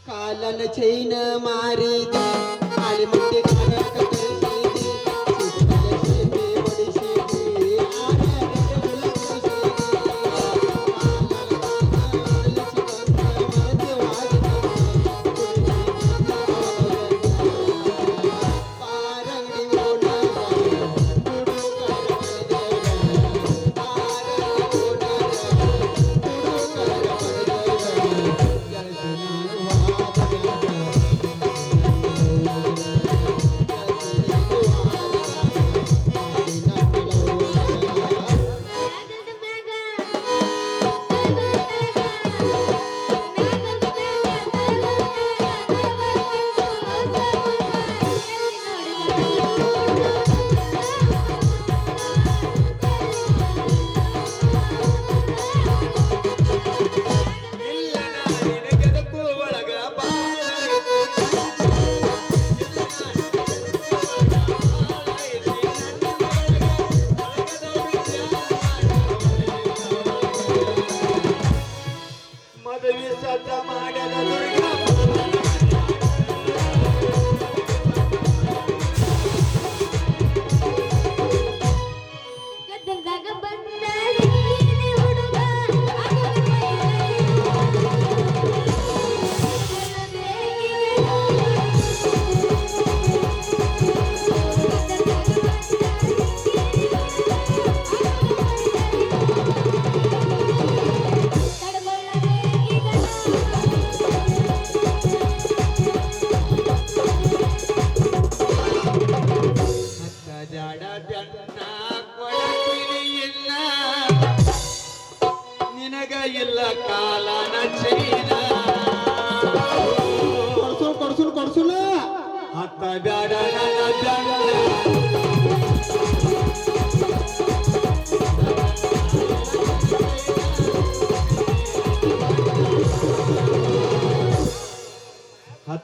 ಕಾಲನ ಚೈನ ಮಾರಿದಿ ಕಾಲಿ ಮುಟ್ಟಿ ಕಾಯಕ ಕಳಿಸಿದಿ ಸುತ್ತಲ ಸೇವೆ ಬಡಿಸಿದಿ ಆನೆಗೆ ಹುಲ ಮದುವೆ ಸದ್ದ ಮಾಡದ ದುರ್ಗ ಗದ್ದಲ್ದಾಗ ಬಂದ ನೀನೆ ಹುಡುಗ ತಡಗೊಳ್ಳದೆ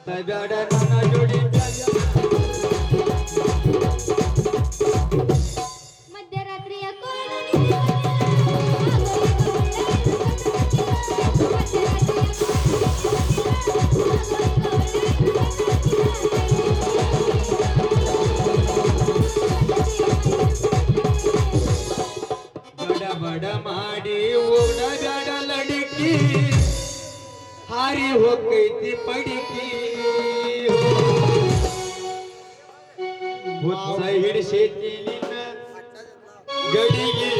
ಕತ್ತಬೇಡ ನನ್ನ ಜೋಡಿ ಮಧ್ಯರಾತ್ರಿಯ ಬಡ ಬಡ ಮಾಡಿ ಓಡಬೇಡ ಲಡಿಕಿ ಹಾರಿ ಹೋಗೈತಿ ಪಡಿಕಿ ಹುಚ್ಚ ಹಿಡಿಸೈತಿ ನಿನ್ನ ಗಡಿಗೆ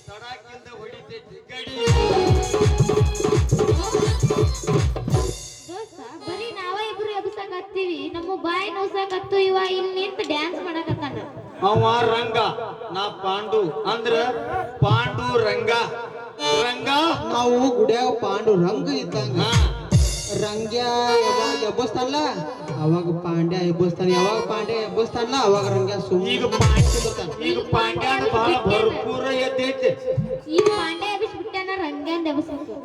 ತಡಕಿಂದ ಹೊಡಿತೈತಿ ಗಡಿ ದೋಸ್ತ ಬರೀ ನಾವ ಇಬ್ರು ಎಬ್ಸಕತ್ತೀವಿ ನಮ್ಮ ಬಾಯಿ ನೋಸಕತ್ತು ಇವ ಇಲ್ಲಿ ನಿಂತು ಡ್ಯಾನ್ಸ್ ಮಾಡಕತ್ತಾನ ಅವ ರಂಗ ನಾ ಪಾಂಡು ಅಂದ್ರ ಪಾಂಡು ರಂಗ ರಂಗ ನಾವು ಗುಡಿಯಾಗ ಪಾಂಡು ರಂಗ ಇದ್ದಂಗ ಹಾ ರಂಗ್ಯ ಯಾವಾಗ ಎಬ್ಬಸ್ತಾನಲ್ಲ ಅವಾಗ ಪಾಂಡ್ಯ ಎಬ್ಬಸ್ತಾನ, ಯಾವಾಗ ಪಾಂಡ್ಯ ಎಬ್ಬಸ್ತಾನಲ್ಲ ಅವಾಗ ರಂಗ್ಯ ಈಗ ಪಾಂಡ್ಯಾನ ಬಹಳ ಭರ್ಪೂರ ಎದ್ದೈತೆ ಈ ಪಾಂಡೆ ಎಬ್ಬಿಸ್ಬಿಟ್ಟಾನ ರಂಗಂದ ಎಬ್ಸಬೇಕು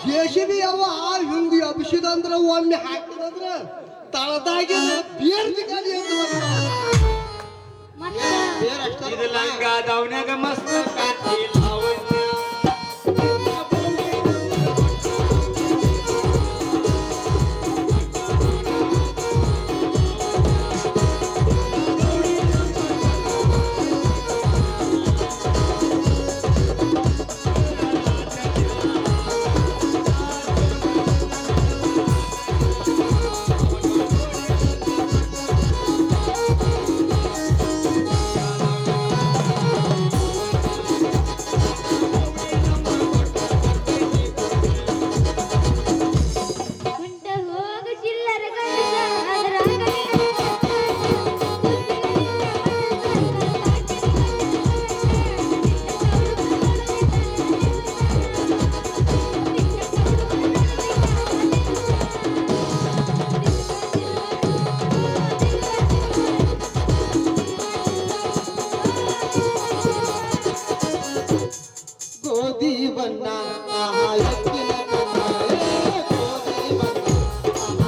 ಜೆಸಿಬಿ ಯಾವ ಹಿಂದಿ ಅಭಿಷೇದಂದ್ರ ಒಮ್ಮೆ ಹಾಕಿದಂದ್ರ ತಳದಾಗಿ ಬೇರ್ ಜಿಗಾಡಿ ಅಂತ ಮತ್ತ ಬೇರ್ ಅಷ್ಟ ಇದು ಲಂಗ ದವನ್ಯಾಗ ಮಸ್ತ್ ಕಾಂತಿ ಲಾವಣ್ಯ ಕುಂಟ ಹೋಗ ಚಿಲ್ಲರ ಗಂಡಸ ಅದರಾಗ ಗೋಧಿ ಬಣ್ಣ ಆಹಾ ಎತ್ತಿನ ಬಣ್ಣ, ಗೋಧಿ ಬಣ್ಣ ಆಹಾ ಎತ್ತಿನ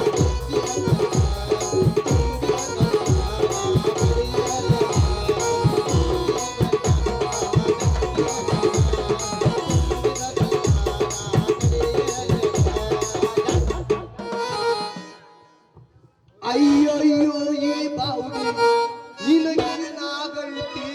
ಅಯ್ಯಯ್ಯೋ ಈ ಬಾವುಡಿ ನಿನಗೆ ನಾಗೈತಿ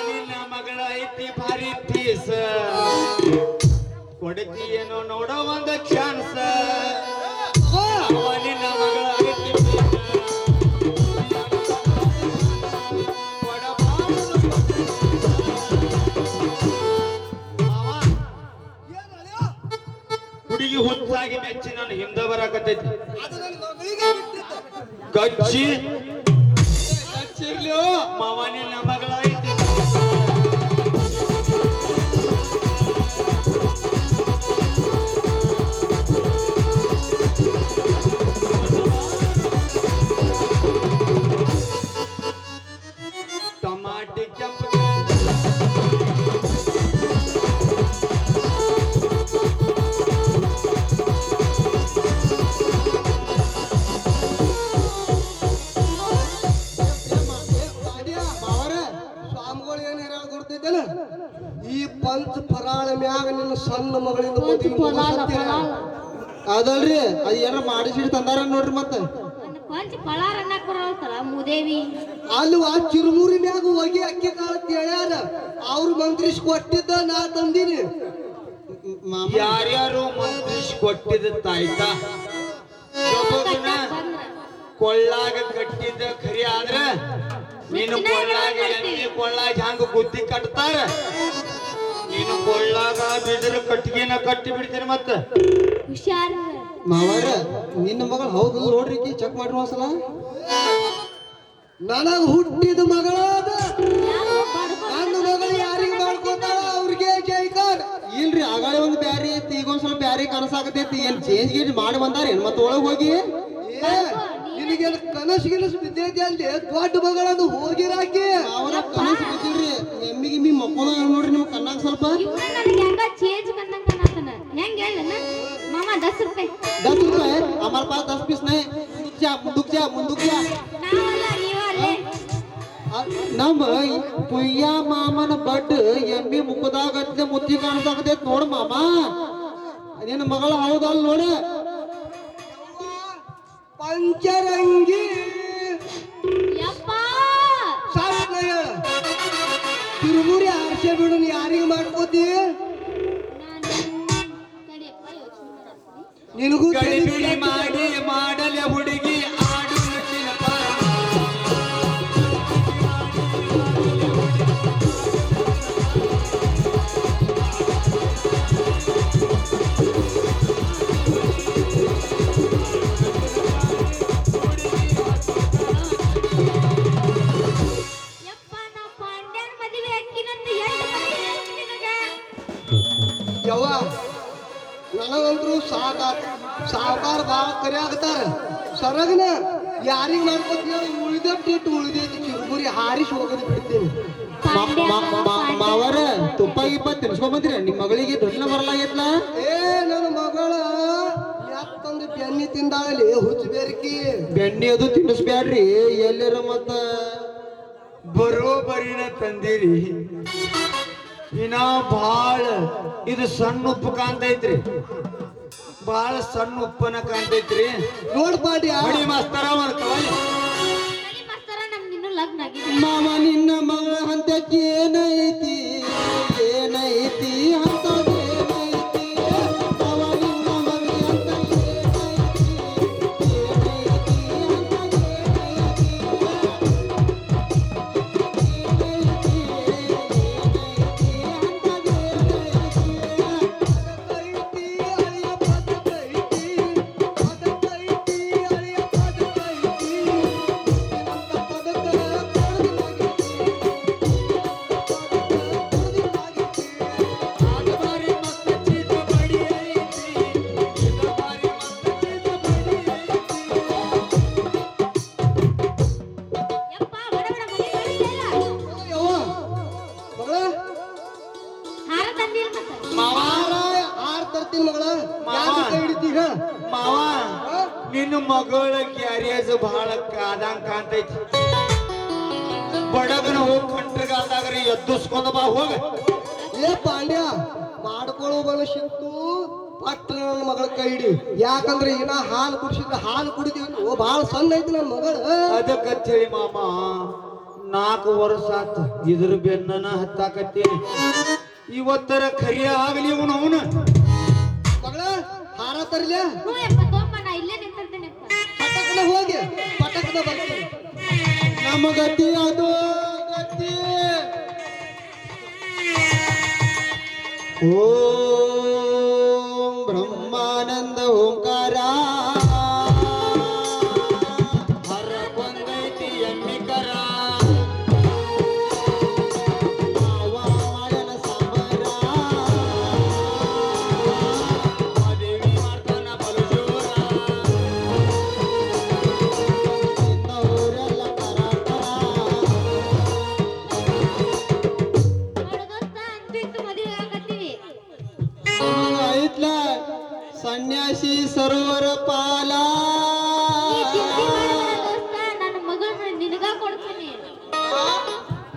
ನಿನ್ನ ಮಗಳ ಐತಿ ಭಾರಿ ಪೀಸ್ ಕೊಡತಿ ಏನೋ ನೋಡೋ ಒಂದ ಚಾನ್ಸ್ ನಿನ್ನ ಮಗಳ ಐತಿ ಹುಡುಗಿ ಹುಚ್ಚಾಗಿ ಮೆಚ್ಚಿ ನಾನು ಹಿಂದೆ ಬರಾಕತ್ತೈತಿ ಕಚ್ಚಿ ಮಾವ ನಿನ್ನ ಮಗಳ ಐತಿ ಟಮಾಟಿ ಕೆಂಪು ಸ್ವಾಮಿಗಳು ಏನ್ ಹೇಳ ಕೊಡ್ತೈತೇನ ಈ ಪಂಚ ಫರಾಳ ಮ್ಯಾಗ ನಿನ್ನ ಸಣ್ಣ ಮಗಳಿಂದ ಮದುವೆ ಮುಗಿಸ್ತೀರ. ಅದಲ್ರಿ ಅದ್ ಏನಾರ ಮಾಡಿಸಿಡ್ ತಂದಾರ ನೋಡ್ರಿ ಮತ್ತ ಪಂಚ ಪಳಾರ ಅನ್ನಕ್ ಬರಲ್ತಲ್ಲ ಮೂದೇವಿ ಅಲ್ಲಿ ಆ ಚಿರುಮುರಿ ಮ್ಯಾಗ ಹೋಗಿ ಅಕ್ಕಿ ಕಾಳ ಹೇಳ್ಯಾರ ಅವ್ರು ಮಂತ್ರಿಸ್ ಕೊಟ್ಟಿದ್ದ ನಾ ತಂದೀನಿ ಯಾರ್ಯಾರು ಮಂತ್ರಿಸ್ ಕೊಟ್ಟಿದ ತಾಯ್ತಾ ಕಟ್ಟಾಕ್ ಬಂದ್ರ. ಕೊಳ್ಳಾಗ ಕಟ್ಟಿದ್ದ ಖರಿ ಆದ್ರ ನೀನು ಕೊಳ್ಳಾಗ ಎಣ್ಣೆ ಕೊಳ್ಳಾಗ ಹಂಗ ಗುದ್ದಿ ಕಟ್ತಾರ ನೀನು ಕೊಳ್ಳಾಗ ಬಿದ್ರ ಕಟ್ಟಿಗೆನ ಕಟ್ಟಿ ಬಿಡ್ತೀನಿ ಮತ್ತ ಹುಷಾರ್ ಮಾವಾರ ನಿನ್ನ ಮಗಳು ಹೌದು ನೋಡ್ರಿ ಚೆಕ್ ಮಾಡ್ರಿ ಒಂದ್ಸಲ ನನಗ್ ಹುಟ್ಟಿದ ಮಗಳ ನನ್ನ ಮಗಳು ಯಾರಿಗೆ ಮಾಡ್ಕೋತಾಳ ಅವ್ರಿಗೆ ಜೈಕಾರ ಇಲ್ರಿ ಆಗಾಳೆ ಒಂದು ಬ್ಯಾರಿ ಐತಿ ಈಗ ಒಂದ್ಸಲ ಬ್ಯಾರಿ ಕನಸಾಗತೈತಿ ಏನ್ ಚೇಂಜ್ ಗೀಜ್ ಮಾಡಿ ಬಂದಾರ ಏನ್ ಮತ್ತೆ ಒಳಗ್ ಹೋಗಿ ನಿನಗೇನು ಕನಸು ಗಿನಸು ಬಿದ್ದೈತಿ ಅಲ್ಲಿ ದೊಡ್ಡ ಮಗಳದು ಹೋಗಿರಾಕಿ ಅವರ ಕನಸು ಬಿದ್ದಿಲ್ರಿ ಎಮ್ಮಿ ಗಿಮ್ಮಿ ಮಕ್ಕೋದ ನೋಡ್ರಿ ನಿಮ್ ಕಣ್ಣಾಗ ಸ್ವಲ್ಪ ಇವ್ನ ನನಗೆ ಹೆಂಗ ಚೇಂಜ್ ಬಂದಂಗ ಕಾಣತನ ಹೆಂಗ ಹೇಳನ ಮಾಮ 10 ರೂಪಾಯಿ 10 ರೂಪಾಯಿ हमारे पास 10 पीस नहीं मुंदुक जा ನಾವಲ್ಲ ನೀವಲ್ಲೇ ನಮ್ಮ ಪುಯ್ಯ ಮಾಮನ ಬಡ್ ಎಮ್ಮಿ ಮುಖದಾಗತ್ತೆ ಮುತ್ತಿ ಕಾಣಿಸಾಕತೈತಿ ನೋಡ ಮಾಮ ನಿನ್ನ ಮಗಳ ಹೌದಲ್ಲ ನೋಡ ಪಂಚರಂಗಿ ಯಪ್ಪ ಸಾಕ್ ಹೇಳ ತಿರುಮುರಿ ಆರ್ಸೆ ಬಿಡು ನೀ ಯಾರಿಗೆ ಮಾಡ್ಕೋತಿ ನಾನು ತಡಿಯಪ್ಪ ಯೋಚನೆ ಮಾಡ್ತೀನಿ ನಿನಗೂ ಗಡಿಬಿಡಿ ಮಾಡಿ ಮಾಡಲೆ ಹುಡುಗಿ ಆಡು ನಚ್ಚಿನ ಪಾರ ಯಪ್ಪ ನಾ ಪಾಂಡ್ಯನ ಮದುವೆ ಅಕ್ಕಿನಂತ ಎಷ್ಟು ಮಂದಿ ಹೇಳ್ತಿ ನಿನಗ ಯವ್ವ ನನಗಂತರೂ ಸಾವುಕಾರ ಭಾಳ ಕರಿಯಾಗತ್ತಾರ ಸರಗನ ಯಾರಿಗೆ ಮಾಡ್ಕೋತೀವಿ ಉಳಿದಟ್ಟು ಉಳಿದೈತಿ ಚಿರುಮುರಿ ಹಾರಿಸಿ ಹೋಗೋದು ಬಿಡ್ತೀನಿ ಮಾವರ ತುಪ್ಪ ಗಿಪ್ಪ ತಿನ್ಸ್ಕೊಂಬಂದ್ರಿ ನಿಮ್ಮ ಮಗಳಿಗೆ ದುಡ್ಡಿನ ಬರಲಾಗೈತ್ಲ ಏ ನನ್ನ ಮಗಳ ಯಾಕಂದ್ರೆ ಬೆಣ್ಣಿ ತಿಂದಾಳಲಿ ಹುಚ್ಚು ಬೇರಿಕಿ ಬೆಣ್ಣಿ ಅದು ತಿನ್ನಿಸ್ಬ್ಯಾಡ್ರಿ ಎಲ್ಲರ ಮತ್ತ ಬರೋಬರಿನ ತಂದಿರಿ ಇನ್ನ ಭಾಳ ಇದು ಸಣ್ಣ ಉಪ್ಪು ಕಾಣ್ತೈತ್ರಿ ಭಾಳ ಸಣ್ಣ ಉಪ್ಪನ ಕಾಣ್ತೈತ್ರಿ ನೋಡ್ ಪಾಡ್ಯ ಬಡಿ ಮಾಸ್ತರ ಮಾಡ್ತಾವಲ್ಲ ನಡಿ ಮಾಸ್ತರ ನಮ್ದು ಇನ್ನೂ ಲಗ್ನ ಆಗಿದೆ ಮಾಮ ನಿನ್ನ ಮಗಳ ಹಂತಕ್ಕೆ ಏನೈತಿ ಏನೈತಿ ಹಂತದೇನೈತಿ ಅವ ನಿನ್ನ ಮಗಳ ಹಂತ ಏನೈತಿ ಯಪ್ಪ ಬಡ ಬಡ ಮನೆ ಕಳಿಸಿಲ್ಲ ಹಾರ ತಂದಿಲ್ಲ ಮತ್ತೆ ಆರ್ ತರ್ತೀನಿ ಮಗಳ ಮಾವ. ಕೈ ಹಿಡಿತೀಗ ಮಾವ ನಿನ್ನ ಮಗಳ ಕ್ಯಾರಿಯರ್ಸ್ ಬಹಳ ಕಾದಂಗ್ ಕಾಣ್ತೈತಿ ಬಡಗನ ಹೋಗಿ ಕಂಟ್ರಿಗಾದಾಗ್ರಿ ಎದ್ದುಸ್ಕೊಂಡ ಬಾ ಹೋಗ ಏ ಪಾಂಡ್ಯ ಮಾಡ್ಕೊಳ್ಳೋ ಮನಸ್ಸಿತ್ತು ಪಟ್ಟ ನನ್ನ ಮಗಳ ಕೈ ಹಿಡಿ ಯಾಕಂದ್ರೆ ಇನ್ನ ಹಾಲು ಕುಡಿಸಿದ್ರೆ ಹಾಲು ಕುಡಿದೀವಿ ಓ ಭಾಳ ಸಣ್ಣ ಐತಿ ನನ್ನ ಮಗಳು ಅದಕ್ಕಂತ ಹೇಳಿ ಮಾಮ 4 ವರ್ಷ ಆತ ಇದ್ರ ಬೆನ್ನನ ಹತ್ತಾಕತ್ತೀನಿ ಇವತ್ತರ ಖರಿಯ ಆಗಲಿ ಅವನ ಮಗಳ ಹಾರ ತರ್ಲೆ ಹ್ಞೂ ಯಪ್ಪ ತಗೊಂಬ ನಾ ಇಲ್ಲೇ ನಿಂತಿರ್ತೀನಿ ಯಪ್ಪ ಪಟಕನ ಹೋಗಿ ಪಟಕನ ಬರ್ತೀನಿ ನಮ್ಮ ಗತಿ ಅದು ಗತಿ ಓಂ ಬ್ರಹ್ಮಾನಂದ ಓಂಕಾರ ಹರ ಬಂದೈತಿ ಎಮ್ಮಿಕರ ಮಾವನ ಸಾಂಬಾರ ದೇವಿ ಮಾಡ್ತಾನ ಬಲಜೋರ ಇನ್ನವರೆಲ್ಲ ಕರಾಕರ ದೋಸ್ತ ಅಂತೂ ಇಂತೂ ಮದುವೆ ಆಗತ್ತೀವಿ ಐತ್ಲ ಸನ್ಯಾಸಿ ಸರೋವರ ಪಾಲ ಈ ಚಿಂತೆ ಮಾಡಬೇಡ ದೋಸ್ತ ನನ್ನ ಮಗಳನ್ನ ನಿನಗ ಕೊಡ್ತೀನಿ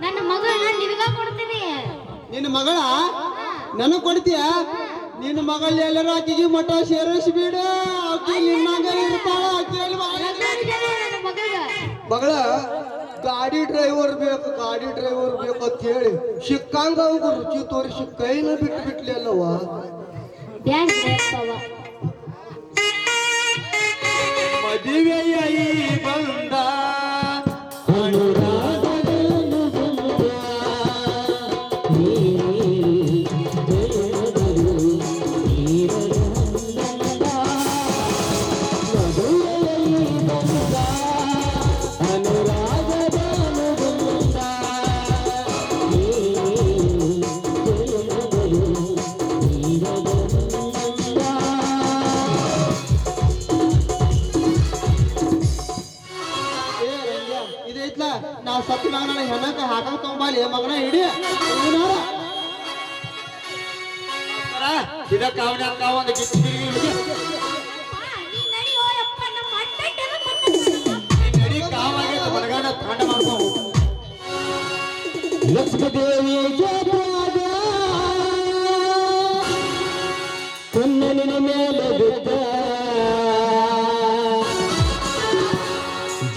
ನನ್ನ ಮಗಳನ್ನ ನಿನಗ ಕೊಡ್ತೀನಿ ನಿನ್ನ ಮಗಳ ನನಗ್ ಕೊಡ್ತೀಯ ನಿನ್ನ ಮಗಳ ಎಲ್ಲರೂ ಆಕಿಗೆ ಮಠ ಸೇರಿಸ್ಬಿಡ ಆಕಿ ನಿನ್ನಾಗ ಇರ್ತಾಳ ಆಕಿ ಅಲ್ಲಿ ಲಗ್ನ ಆಗಿದೆ ನನ್ನ ಮಗಗ ಮಗಳ ಗಾಡಿ ಡ್ರೈವರ್ ಬೇಕು ಅಂತ ಹೇಳಿ ಸಿಕ್ಕಂಗ ಅವ್ಗ ರುಚಿ ತೋರಿಸಿ ಕೈನ ಬಿಟ್ಟು ಬಿಟ್ಲಿ ಅಲ್ಲವ ಡ್ಯಾನ್ಸ್ ಮಾಡ್ತಾವ ಮದುವೆಯ ಈ ಬಂದ ಇದೈತ್ಲ ನಾ ಸತ್ತಿ ಮಗನ ಹೆಣ್ಣಕ ಹಾಕಂಗ್ ತಗೊಂಬಾಲಿ ಮಗನ ಹಿಡಿ ಇದಕ್ಕ ಅವನಕ್ಕ ಒಂದು ಗಿಚ್ಚಿ ನೀ ನಡಿ ಓಯಪ್ಪ ನಮ್ಮ ಅಡ್ಡಡ್ಡೆಲ್ಲ ಬಂದ ನಡಿ ಕಾವಾಗೆ ಹೊರಗಡ ತಾಂಡ ಮಾಡ್ಕೋ ಲಕ್ಷ್ಮೀದೇವಿ ಜೋಪಾಗ ಕಣ್ಣನಿನ ಮೇಲೆ ಬಿದ್ದ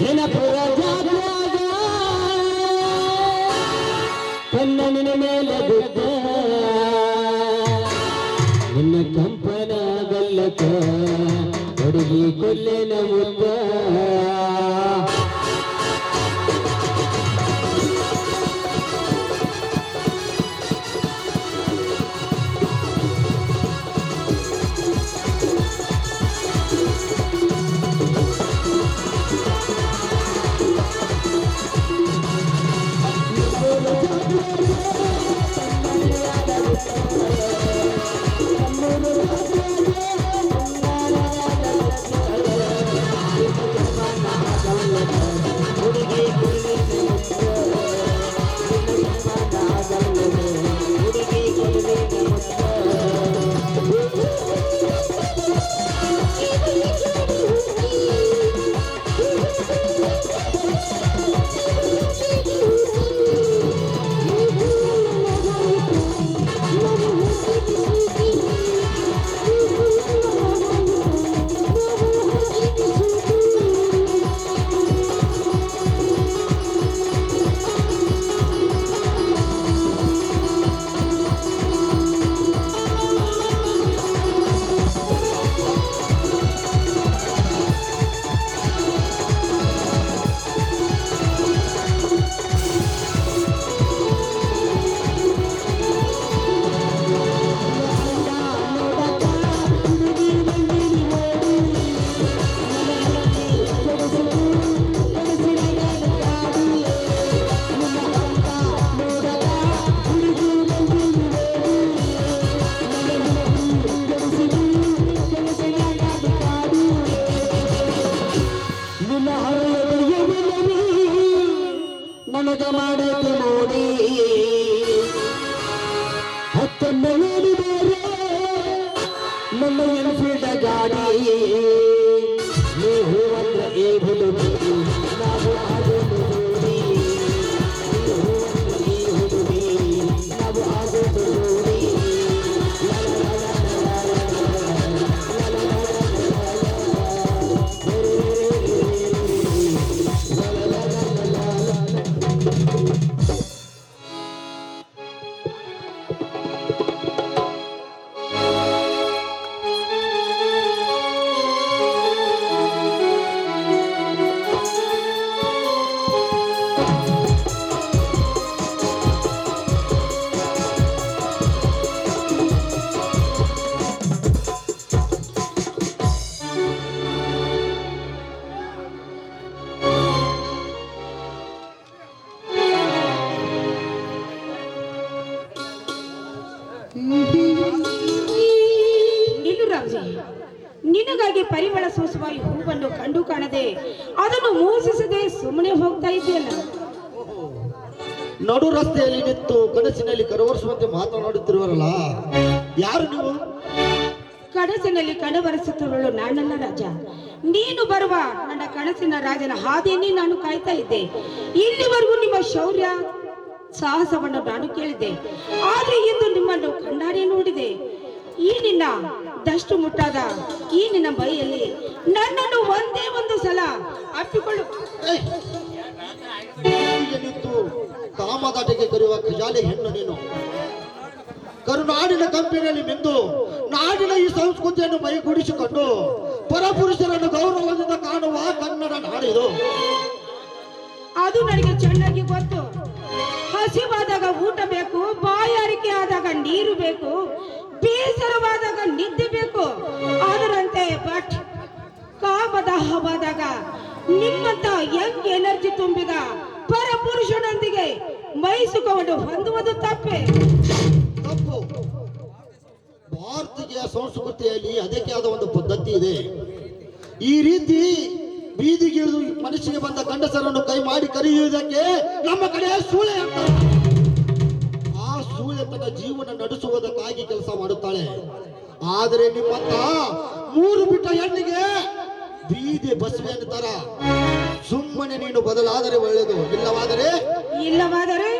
ಜನಪುರ ಜಾತ್ರಾಗ ಕಣ್ಣನಿನ ಮೇಲೆ ಬಿದ್ದ ನಿನ್ನ ಕಂಪನ ಗಲ್ಲಕ ಹುಡುಗಿ ಕೊಲ್ಲೆನ ಮುದ್ದ ನನಗ ಮಾಡಕ್ಕೆ ನೋಡಿ ಹತ್ತನ್ನು ನೋಡಿದರೆ ನನ್ನ ಎನ್ಫೀಲ್ಡ್ ಗಾಡಿ ನೀವು ಅಂದ್ರೆ ಏ ಹುಡುಗಿ ನಾವು ಆಗೋದು ನೋಡಿ ನೀವು ಅಂದ್ರೆ ಏ ಹುಡುಗಿ ನಾವು ಆಗೋದು ನೋಡಿ ನಿಲ್ಲು ರಾಜಿ, ನಿನಗಾಗಿ ಪರಿಮಳ ಸೂಸುವ ಈ ಹೂವನ್ನು ಕಂಡು ಕಾಣದೆ ಅದನ್ನು ಮೋಸಿಸದೆ ಸುಮ್ಮನೆ ಹೋಗ್ತಾ ಇದೆಯಲ್ಲ. ನಡು ರಸ್ತೆಯಲ್ಲಿ ನಿಂತು ಕನಸಿನಲ್ಲಿ ಕರವರಿಸುವಂತೆ ಮಾತನಾಡುತ್ತಿರುವರಲ್ಲ, ಯಾರು ನೀವು? ಕನಸಿನಲ್ಲಿ ಕನವರಿಸುತ್ತಿರಲು ನಾನಲ್ಲ ರಾಜ, ನೀನು ಬರುವ ನನ್ನ ಕನಸಿನ ರಾಜನ ಹಾದಿಯನ್ನೇ ನಾನು ಕಾಯ್ತಾ ಇದ್ದೆ. ಇಲ್ಲಿವರೆಗೂ ನಿಮ್ಮ ಶೌರ್ಯ ಸಾಹಸವನ್ನು ನಾನು ಕೇಳಿದೆ, ಆದ್ರೆ ಇಂದು ನಿಮ್ಮನ್ನು ಕಣ್ಣಾರೆ ನೋಡಿದೆ. ಈ ನಿನ್ನ ದಷ್ಟು ಮುಟ್ಟಾದ ಈ ನಿನ್ನ ಬೈಯಲ್ಲಿ ನನ್ನನ್ನು ಒಂದೇ ಒಂದು ಸಲ ಅಪ್ಪಿಕೊಳ್ಳು. ಹೀಗೆ ನಿಂತು ಕಾಮದಾಟಕ್ಕೆ ಕರೆಯುವ ಖಜಾಲೆ ಹೆಣ್ಣು ನೀನು. ಕರುನಾಡಿನ ಕಂಪಿನಲ್ಲಿ ಮಿಂದು ನಾಡಿನ ಈ ಸಂಸ್ಕೃತಿಯನ್ನು ಮೈಗೂಡಿಸಿಕೊಂಡು ಪರಪುರುಷರನ್ನು ಗೌರವದಿಂದ ಕಾಣುವ ಕನ್ನಡ ನಾಡಿದು. ಅದು ನನಗೆ ಚೆನ್ನಾಗಿ ಗೊತ್ತು. ಹಸಿವಾದಾಗ ಊಟ ಬೇಕು, ಬಾಯಾರಿಕೆ ಆದಾಗ ನೀರು ಬೇಕು, ಬೇಸರವಾದಾಗ ನಿದ್ದೆ ಬೇಕು. ಅದರಂತೆ ಬಟ್ ಕಾಮದಾಹವಾದಾಗ ನಿಮ್ಮಂತ ಯಂಗ್ ಎನರ್ಜಿ ತುಂಬಿದ ಪರಪುರುಷನೊಂದಿಗೆ ಮೈಸುಕೊಂಡು ಹೊಂದುವುದು ತಪ್ಪೆ. ತಪ್ಪು. ಭಾರತೀಯ ಸಂಸ್ಕೃತಿಯಲ್ಲಿ ಅದಕ್ಕೆ ಆದ ಒಂದು ಪದ್ಧತಿ ಇದೆ. ಈ ರೀತಿ ಬೀದಿಗಿಳಿದು ಮನಸ್ಸಿಗೆ ಬಂದ ಗಂಡಸರನ್ನು ಕೈ ಮಾಡಿ ಕರೆಯುವುದಕ್ಕೆ ನಮ್ಮ ಕಡೆ ಸೂಳೆ ಅಂತಾರೆ. ಆ ಸೂಳೆ ತನ್ನ ಜೀವನ ನಡೆಸುವುದಕ್ಕಾಗಿ ಕೆಲಸ ಮಾಡುತ್ತಾಳೆ. ಆದರೆ ನಿಮ್ಮಂತ ಮೂರು ಬಿಟ್ಟ ಹೆಣ್ಣಿಗೆ ಬೀದಿ ಬಸವೆ ಅನ್ನುತ್ತಾರ. ಸುಮ್ಮನೆ ನೀನು ಬದಲಾದರೆ ಒಳ್ಳೆಯದು, ಇಲ್ಲವಾದರೆ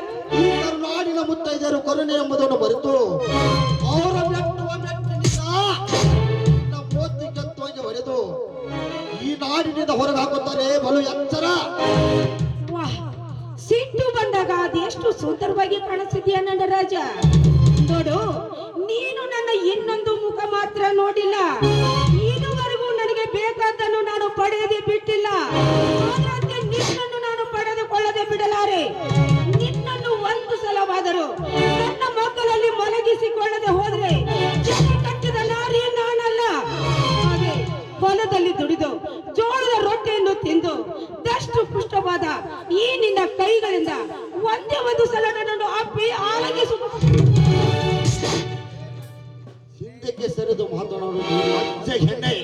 ಈ ಕರುನಾಡಿನ ಮುತ್ತೈದೆಯರು ಕರುಣೆ ಎಂಬುದನ್ನು ಮರೆತು ಅವರ ಮೆಟ್ಟುವ ಮೆಟ್ಟಿನಿಂದ ಮೋತಿ ಕತ್ತುವಾಗಿ ಹೊರೆದು ಈ ನಾಡಿನಿಂದ ಹೊರಗೆ ಹಾಕುತ್ತಾರೆ. ಬಲು ಎಚ್ಚರ. ವಾಹ್, ಸಿಟ್ಟು ಬಂದಾಗ ಅದೆಷ್ಟು ಸುಂದರವಾಗಿ ಕಾಣಿಸ್ತಿದ್ಯಾ ನನ್ನ ರಾಜ. ನೋಡು, ನೀನು ನನ್ನ ಇನ್ನೊಂದು ಮುಖ ಮಾತ್ರ ನೋಡಿಲ್ಲ. ಇದುವರೆಗೂ ನನಗೆ ಬೇಕಾದ್ದನ್ನು ನಾನು ಪಡೆಯದೆ ಬಿಟ್ಟಿಲ್ಲ. ಅದರಂತೆ ನಿನ್ನನ್ನು ನಾನು ಪಡೆದುಕೊಳ್ಳದೆ ಬಿಡಲಾರೆ. ನಿನ್ನನ್ನು ಒಂದು ಸಲವಾದರೂ ನನ್ನ ಮಕ್ಕಳಲ್ಲಿ ಮಲಗಿಸಿಕೊಳ್ಳದೆ ಹೋದ್ರೆ ಜನ ಕಟ್ಟಿದ ನಾರಿ ನಾನಲ್ಲ. ಹಾಗೆ ಹೊಲದಲ್ಲಿ ದುಡಿದು ಜೋಳದ ರೊಟ್ಟಿಯನ್ನು ತಿಂದು ದಷ್ಟು ಪುಷ್ಟವಾದ ಈ ನಿನ್ನ ಕೈಗಳಿಂದ ಒಂದೇ ಒಂದು ಸಲ ನನ್ನನ್ನು ಅಪ್ಪಿ ಆಲಗಿಸು. ಹಿಂದಕ್ಕೆ ಸರಿದು ಮಾತನಾಡುವುದು ಲಜ್ಜ ಹೆಣ್ಣೆ.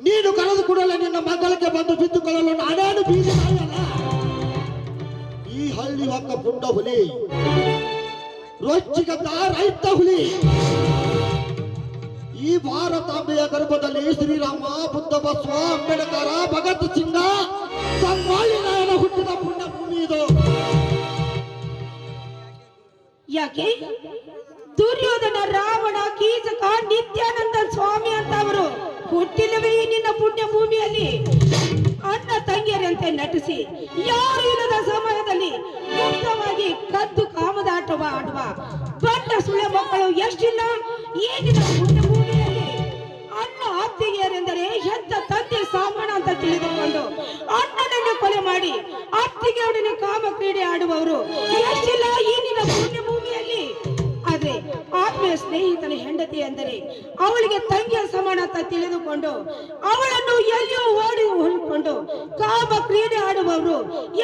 ನೀನು ಕರೆದು ಕೂಡಲೇ ನಿನ್ನ ಮಕ್ಕಳಿಗೆ ಬಂದು ಬಿದ್ದುಕೊಳ್ಳಲು ನಾನೇನು ಬೀದಿ ನಾಯಲ್ಲ. ಈ ಹಳ್ಳಿ ಹೊಕ್ಕ ಪುಂಡ ಹುಲಿ, ರೊಚ್ಚಿಗದ್ದ ರೈತ ಹುಲಿ. ಈ ಭಾರತಾಂಬೆಯ ಗರ್ಭದಲ್ಲಿ ಶ್ರೀರಾಮ, ಬುದ್ಧ, ಬಸವ, ಅಂಬೇಡ್ಕರ, ಭಗತ್ ಸಿಂಗ, ಸಂಗೊಳ್ಳಿ ರಾಯಣ್ಣ ಹುಟ್ಟಿದ ಪುಣ್ಯ ಭೂಮಿ ಇದು. ಯಾಕೆ ದುರ್ಯೋಧನ, ರಾವಣ, ಕೀಚಕ, ನಿತ್ಯಾನಂದ ಸ್ವಾಮಿ ಅಂತವರು ಹುಟ್ಟಿಲ್ಲವೇ ಈ ನಿನ್ನ ಪುಣ್ಯ ಭೂಮಿಯಲ್ಲಿ? ಅಣ್ಣ ತಂಗಿಯರಂತೆ ನಟಿಸಿ ಯಾರು ಇಲ್ಲದ ಸಮಯದಲ್ಲಿ ಮುಕ್ತವಾಗಿ ಕದ್ದು ಕಾಮದಾಟವ ಆಡುವ ಬಂಡ ಸುಳೆ ಮಕ್ಕಳು ಎಷ್ಟಿಲ್ಲ ಈ ನಿನ್ನ ಪುಣ್ಯ ಭೂಮಿಯಲ್ಲಿ. ಅಣ್ಣ ಅತ್ತಿಗೆಯರೆಂದರೆ ಹೆತ್ತ ತಂದೆ ಸಾಮಾನ ಅಂತ ತಿಳಿದುಕೊಂಡು ಅಣ್ಣನನ್ನು ಕೊಲೆ ಮಾಡಿ ಅತ್ತಿಗೆ ಒಡನೆ ಕಾಮ ಕ್ರೀಡೆ ಆಡುವವರು ಎಷ್ಟಿಲ್ಲ ಈ ನಿನ್ನ ಪುಣ್ಯ ಭೂಮಿಯಲ್ಲಿ. ಆದ್ರೆ ಆತ್ಮೀಯ ಸ್ನೇಹಿತನ ಹೆಂಡತಿ ಅಂದರೆ ಅವಳಿಗೆ ತಂಗಿಯ ಸಮಾನ ಅಂತ ತಿಳಿದುಕೊಂಡು ಅವಳನ್ನು ಎಲ್ಲಿಯೋ ಓಡಿಕೊಂಡು ಕಾಮ ಕ್ರೀಡೆ ಆಡುವವರು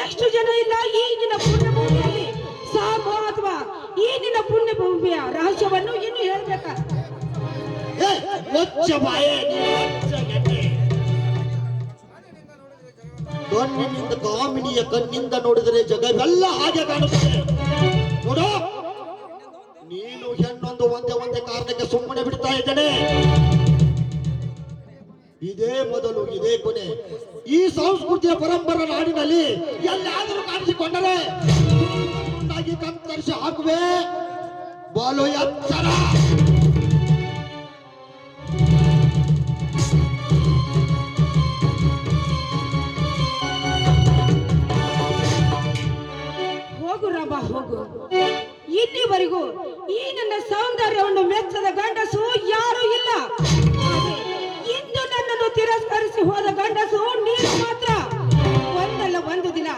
ಎಷ್ಟು ಜನ ಇಲ್ಲ ಈ ನಿನ್ನ ಪುಣ್ಯ ಭೂಮಿಯಲ್ಲಿ. ಸಾಮೋ ಅಥವಾ ಈ ನಿನ್ನ ಪುಣ್ಯ ಭೂಮಿಯ ರಹಸ್ಯವನ್ನು ಇನ್ನು ಹೇಳ್ಬೇಕಾ? ಕಣ್ಣಿನಿಂದ ಕಾಮಿನಿಯ ಕಣ್ಣಿಂದ ನೋಡಿದರೆ ಜಗವೆಲ್ಲ ಹಾಗೆ ಕಾಣುತ್ತದೆ. ನೋಡು, ನೀನು ಹೆಣ್ಣೊಂದು ಒಂದೇ ಕಾರಣಕ್ಕೆ ಸುಮ್ಮನೆ ಬಿಡ್ತಾ ಇದ್ದೇನೆ. ಇದೇ ಮೊದಲು ಇದೇ ಕೊನೆ. ಈ ಸಂಸ್ಕೃತಿಯ ಪರಂಪರಾ ನಾಡಿನಲ್ಲಿ ಎಲ್ಲಾದರೂ ಕಾಣಿಸಿಕೊಂಡರೆ ಕತ್ತರಿಸಿ ಹಾಕುವೆ. ಬಾಲು ಎಚ್ಚರ. ಹೋಗು ರಾಮ ಹೋಗು. ಇಲ್ಲಿವರೆಗೂ ಈ ನನ್ನ ಸೌಂದರ್ಯವನ್ನು ಮೆಚ್ಚದ ಗಂಡಸು ಯಾರೂ ಇಲ್ಲ. ಆದ್ರೆ ಇಂದು ನನ್ನನ್ನು ತಿರಸ್ಕರಿಸಿ ಹೋದ ಗಂಡಸು ನೀನು ಮಾತ್ರ. ಒಂದಲ್ಲ ಒಂದು ದಿನ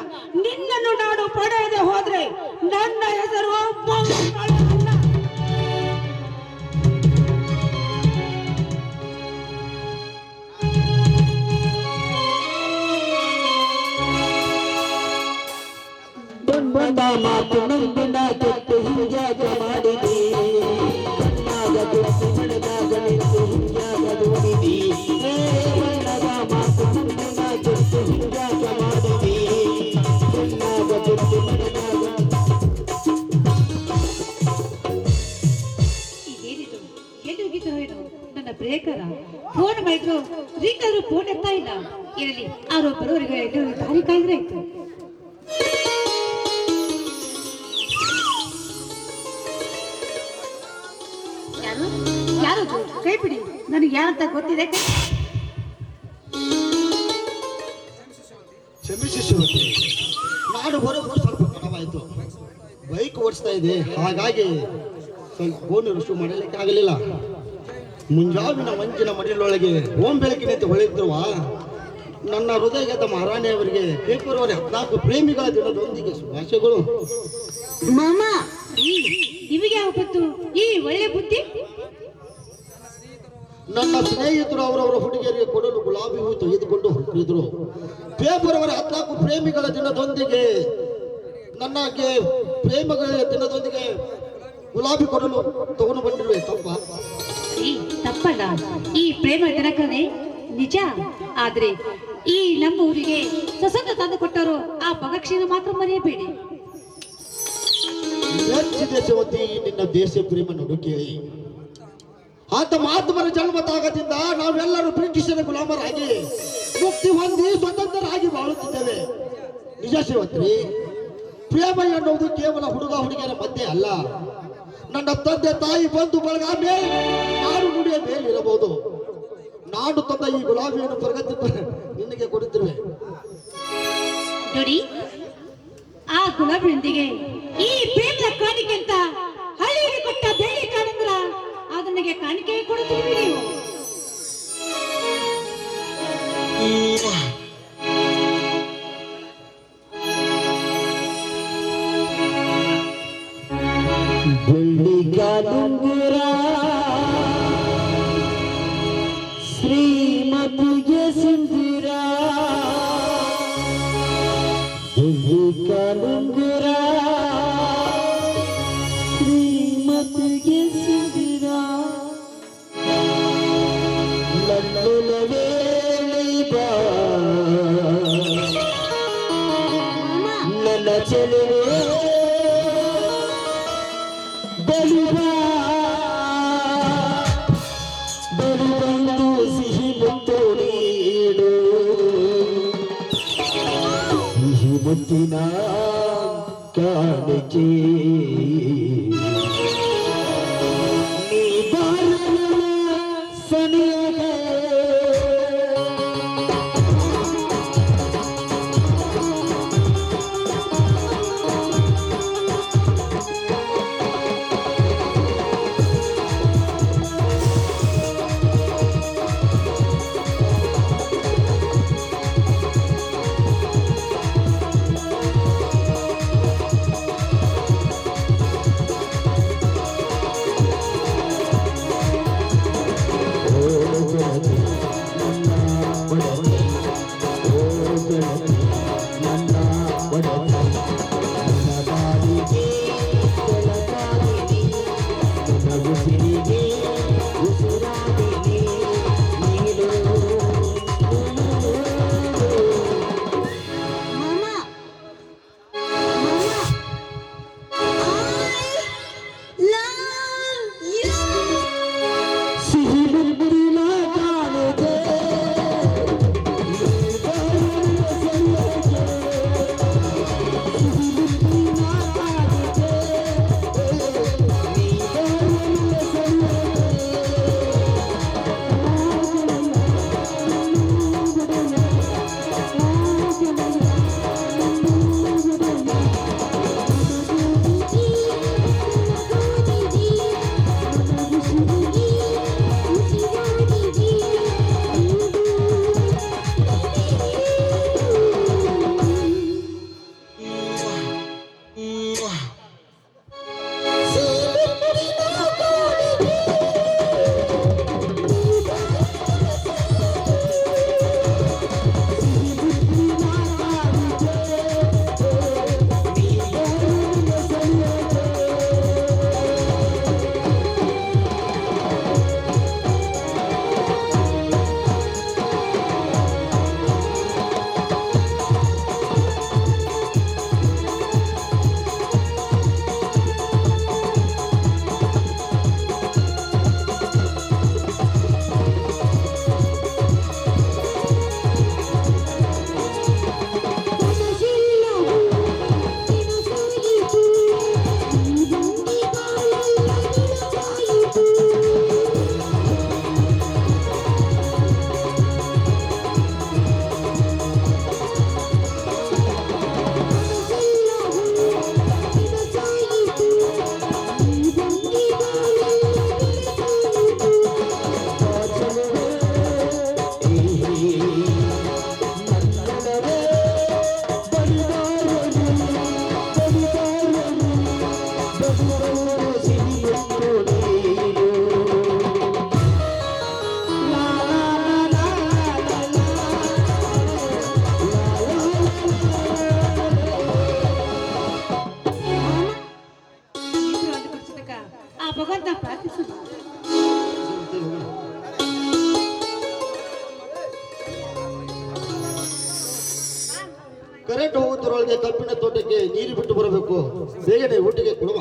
ನಿನ್ನನ್ನು ನಾನು ಪಡೆಯದೆ ಹೋದ್ರೆ ನನ್ನ ಹೆಸರು ಬಹುಕಾಲ ಅಲ್ಲ. ಬಂದ ಮಾತು ನಂಬಿನ ಕೆಟ್ಟು ಹಿಂಜಾಗ ಮಾಡಿದಿ, ಕಣ್ಣಾಗ ಕೆಟ್ಟು ನಡೆದಾಗ ನಿಂತು ಹಿಂಜಾಗ ದೂಡಿದಿ. ಬಣ್ಣದ ಮಾತು ನಂಬಿನ ಕೆಟ್ಟು ಹಿಂಜಾಗ ಮಾಡಿದಿ, ಕಣ್ಣಾಗ ಕೆಟ್ಟು ನಡೆದಾಗ. ಇದೇನಿದು? ಎಲ್ಲಿ ಹೋಗಿದ್ದು ಇದು ನನ್ನ ಬ್ರೇಕರ? ಫೋನ್ ಮಾಡಿದ್ರು ರಿಂಗ್ ಆದ್ರೂ ಫೋನ್ ಎತ್ತಾ ಇಲ್ಲ. ಇರಲಿ, ಆರೋ ಬರೋರಿಗೆ ದಾರಿ ಕಾಯ್ದ್ರೆ ಆಯ್ತು. ಯಾರದು? ಕೈ ಬಿಡಿ, ನನಗೆ ಯಾರಂತ ಗೊತ್ತಿದೆ. ಕ್ಷಮಿಸಿ ಶಿವತಿ, ನಾನು ಬರೋದು ಸ್ವಲ್ಪ ತಡವಾಯಿತು. ಬೈಕ್ ಓಡಿಸ್ತಾ ಇದೆ, ಹಾಗಾಗಿ ಸ್ವಲ್ಪ ಫೋನ್ ರಿಸೀವ್ ಮಾಡಲಿಕ್ಕೆ ಆಗಲಿಲ್ಲ. ಮುಂಜಾವಿನ ಮಂಜಿನ ಮಡಿಲೊಳಗೆ ಓಂ ಬೆಳಕಿನಂತೆ ಹೊಳೆಯುತ್ತಿರುವ ನನ್ನ ಹೃದಯದ ಮಹಾರಾಣಿಯವರಿಗೆ ಫೆಬ್ರವರಿ 14 ಪ್ರೇಮಿಗಳ ದಿನದೊಂದಿಗೆ ಶುಭಾಶಯಗಳು. ಮಾಮ ನಿಮಗೆ ಯಾವ ಗೊತ್ತು ಈ ಒಳ್ಳೆ ಬುದ್ಧಿ? ನನ್ನ ಸ್ನೇಹಿತರು ಅವರವರ ಹುಡುಗಿಯರಿಗೆ ಕೊಡಲು ಗುಲಾಬಿ ಹೂ ತೆಗೆದುಕೊಂಡು ಹೊರಟಿದ್ರು. ಫೆಬ್ರವರಿ 14 ಪ್ರೇಮಿಗಳ ದಿನದೊಂದಿಗೆ ನನಗೆ ಪ್ರೇಮಿಗಳ ದಿನದೊಂದಿಗೆ ಗುಲಾಬಿ ಕೊಡಲು ತಗೊಂಡು ಬಂದಿರುವೆ ತಪ್ಪ? ತಪ್ಪಲ್ಲ, ಈ ಪ್ರೇಮ ದಿನಕನೇ ನಿಜ. ಆದ್ರೆ ಈ ನಮ್ಮ ಊರಿಗೆ ಸಸಂತ ತಂದು ಕೊಟ್ಟರು ಆ ಪಗಕ್ಷಿನ ಮಾತ್ರ ಮರೆಯಬೇಡಿ. ದೇಶವತಿ ನಿನ್ನ ದೇಶ ಪ್ರೇಮ ನೋಡು ಕೇಳಿ. ಆತ ಮಹಾತ್ಮರ ಜನ್ಮದಾಗದಿಂದ ನಾವೆಲ್ಲರೂ ಬ್ರಿಟಿಷರ ಗುಲಾಮರಾಗಿ ಮುಕ್ತಿ ಹೊಂದಿ ಸ್ವತಂತ್ರರಾಗಿ ಬಾಳುತ್ತಿದ್ದೇವೆ. ನಿಜ ಶಿವತ್ರಿ, ಪ್ರೇಮ ಎನ್ನುವುದು ಕೇವಲ ಹುಡುಗ ಹುಡುಗಿಯರ ಮಧ್ಯೆ ಅಲ್ಲ, ನನ್ನ ತಂದೆ ತಾಯಿ ಬಂಧು ಬಳಗ ಮೇಲೆ ನಾಡು ನುಡಿಯ ಮೇಲಿರಬಹುದು. ನಾಡು ತಂದ ಈ ಗುಲಾಬಿಯನ್ನು ಪ್ರಗತಿ ನಿನಗೆ ಕೊಡುತ್ತಿರುವೆ ನೋಡಿ. ಆ ಗುಲಾಬಿಯೊಂದಿಗೆ ಈ ಪ್ರೇಮದ ಕಾಣಿಕೆ ಅಂತ ಹಳ್ಳಿಗೆ ಕೊಟ್ಟ ಬೆಳ್ಳಿ ಕಾಣಂದ್ರ ಅದನಿಗೆ ಕಾಣಿಕೆ ಕೊಡುತ್ತೀವಿ ನೀವು. ಬೆಳ್ಳಿಗಾಲುಂಗುರ ಶ್ರೀಮತಿಗೆ ಸಿಂಧಿರ, ಬೆಳ್ಳಿಗಾಲುಂಗುರ ಶ್ರೀಮತಿಗೆ ಸಿಂಧಿರ, ಲಲ್ಲುಲ ವೇಳಿ ಬಾ ನನ್ನ ಚೆಲುವೆ ಬರುವಂದು ಸಿಹಿ ಮುತ್ತು ನೀಡು, ಸಿಹಿ ಮುತ್ತಿನ ಕಾಣಿಕೆ ನೀ ಬಾರನ ಸನಿಯಾಗ. ಒಳಗೆ ಕಬ್ಬಿನ ತೋಟಕ್ಕೆ ನೀರು ಬಿಟ್ಟು ಬರಬೇಕು. ಬೇಗನೆ ಊಟಿಗೆ ಕೊಡುವ.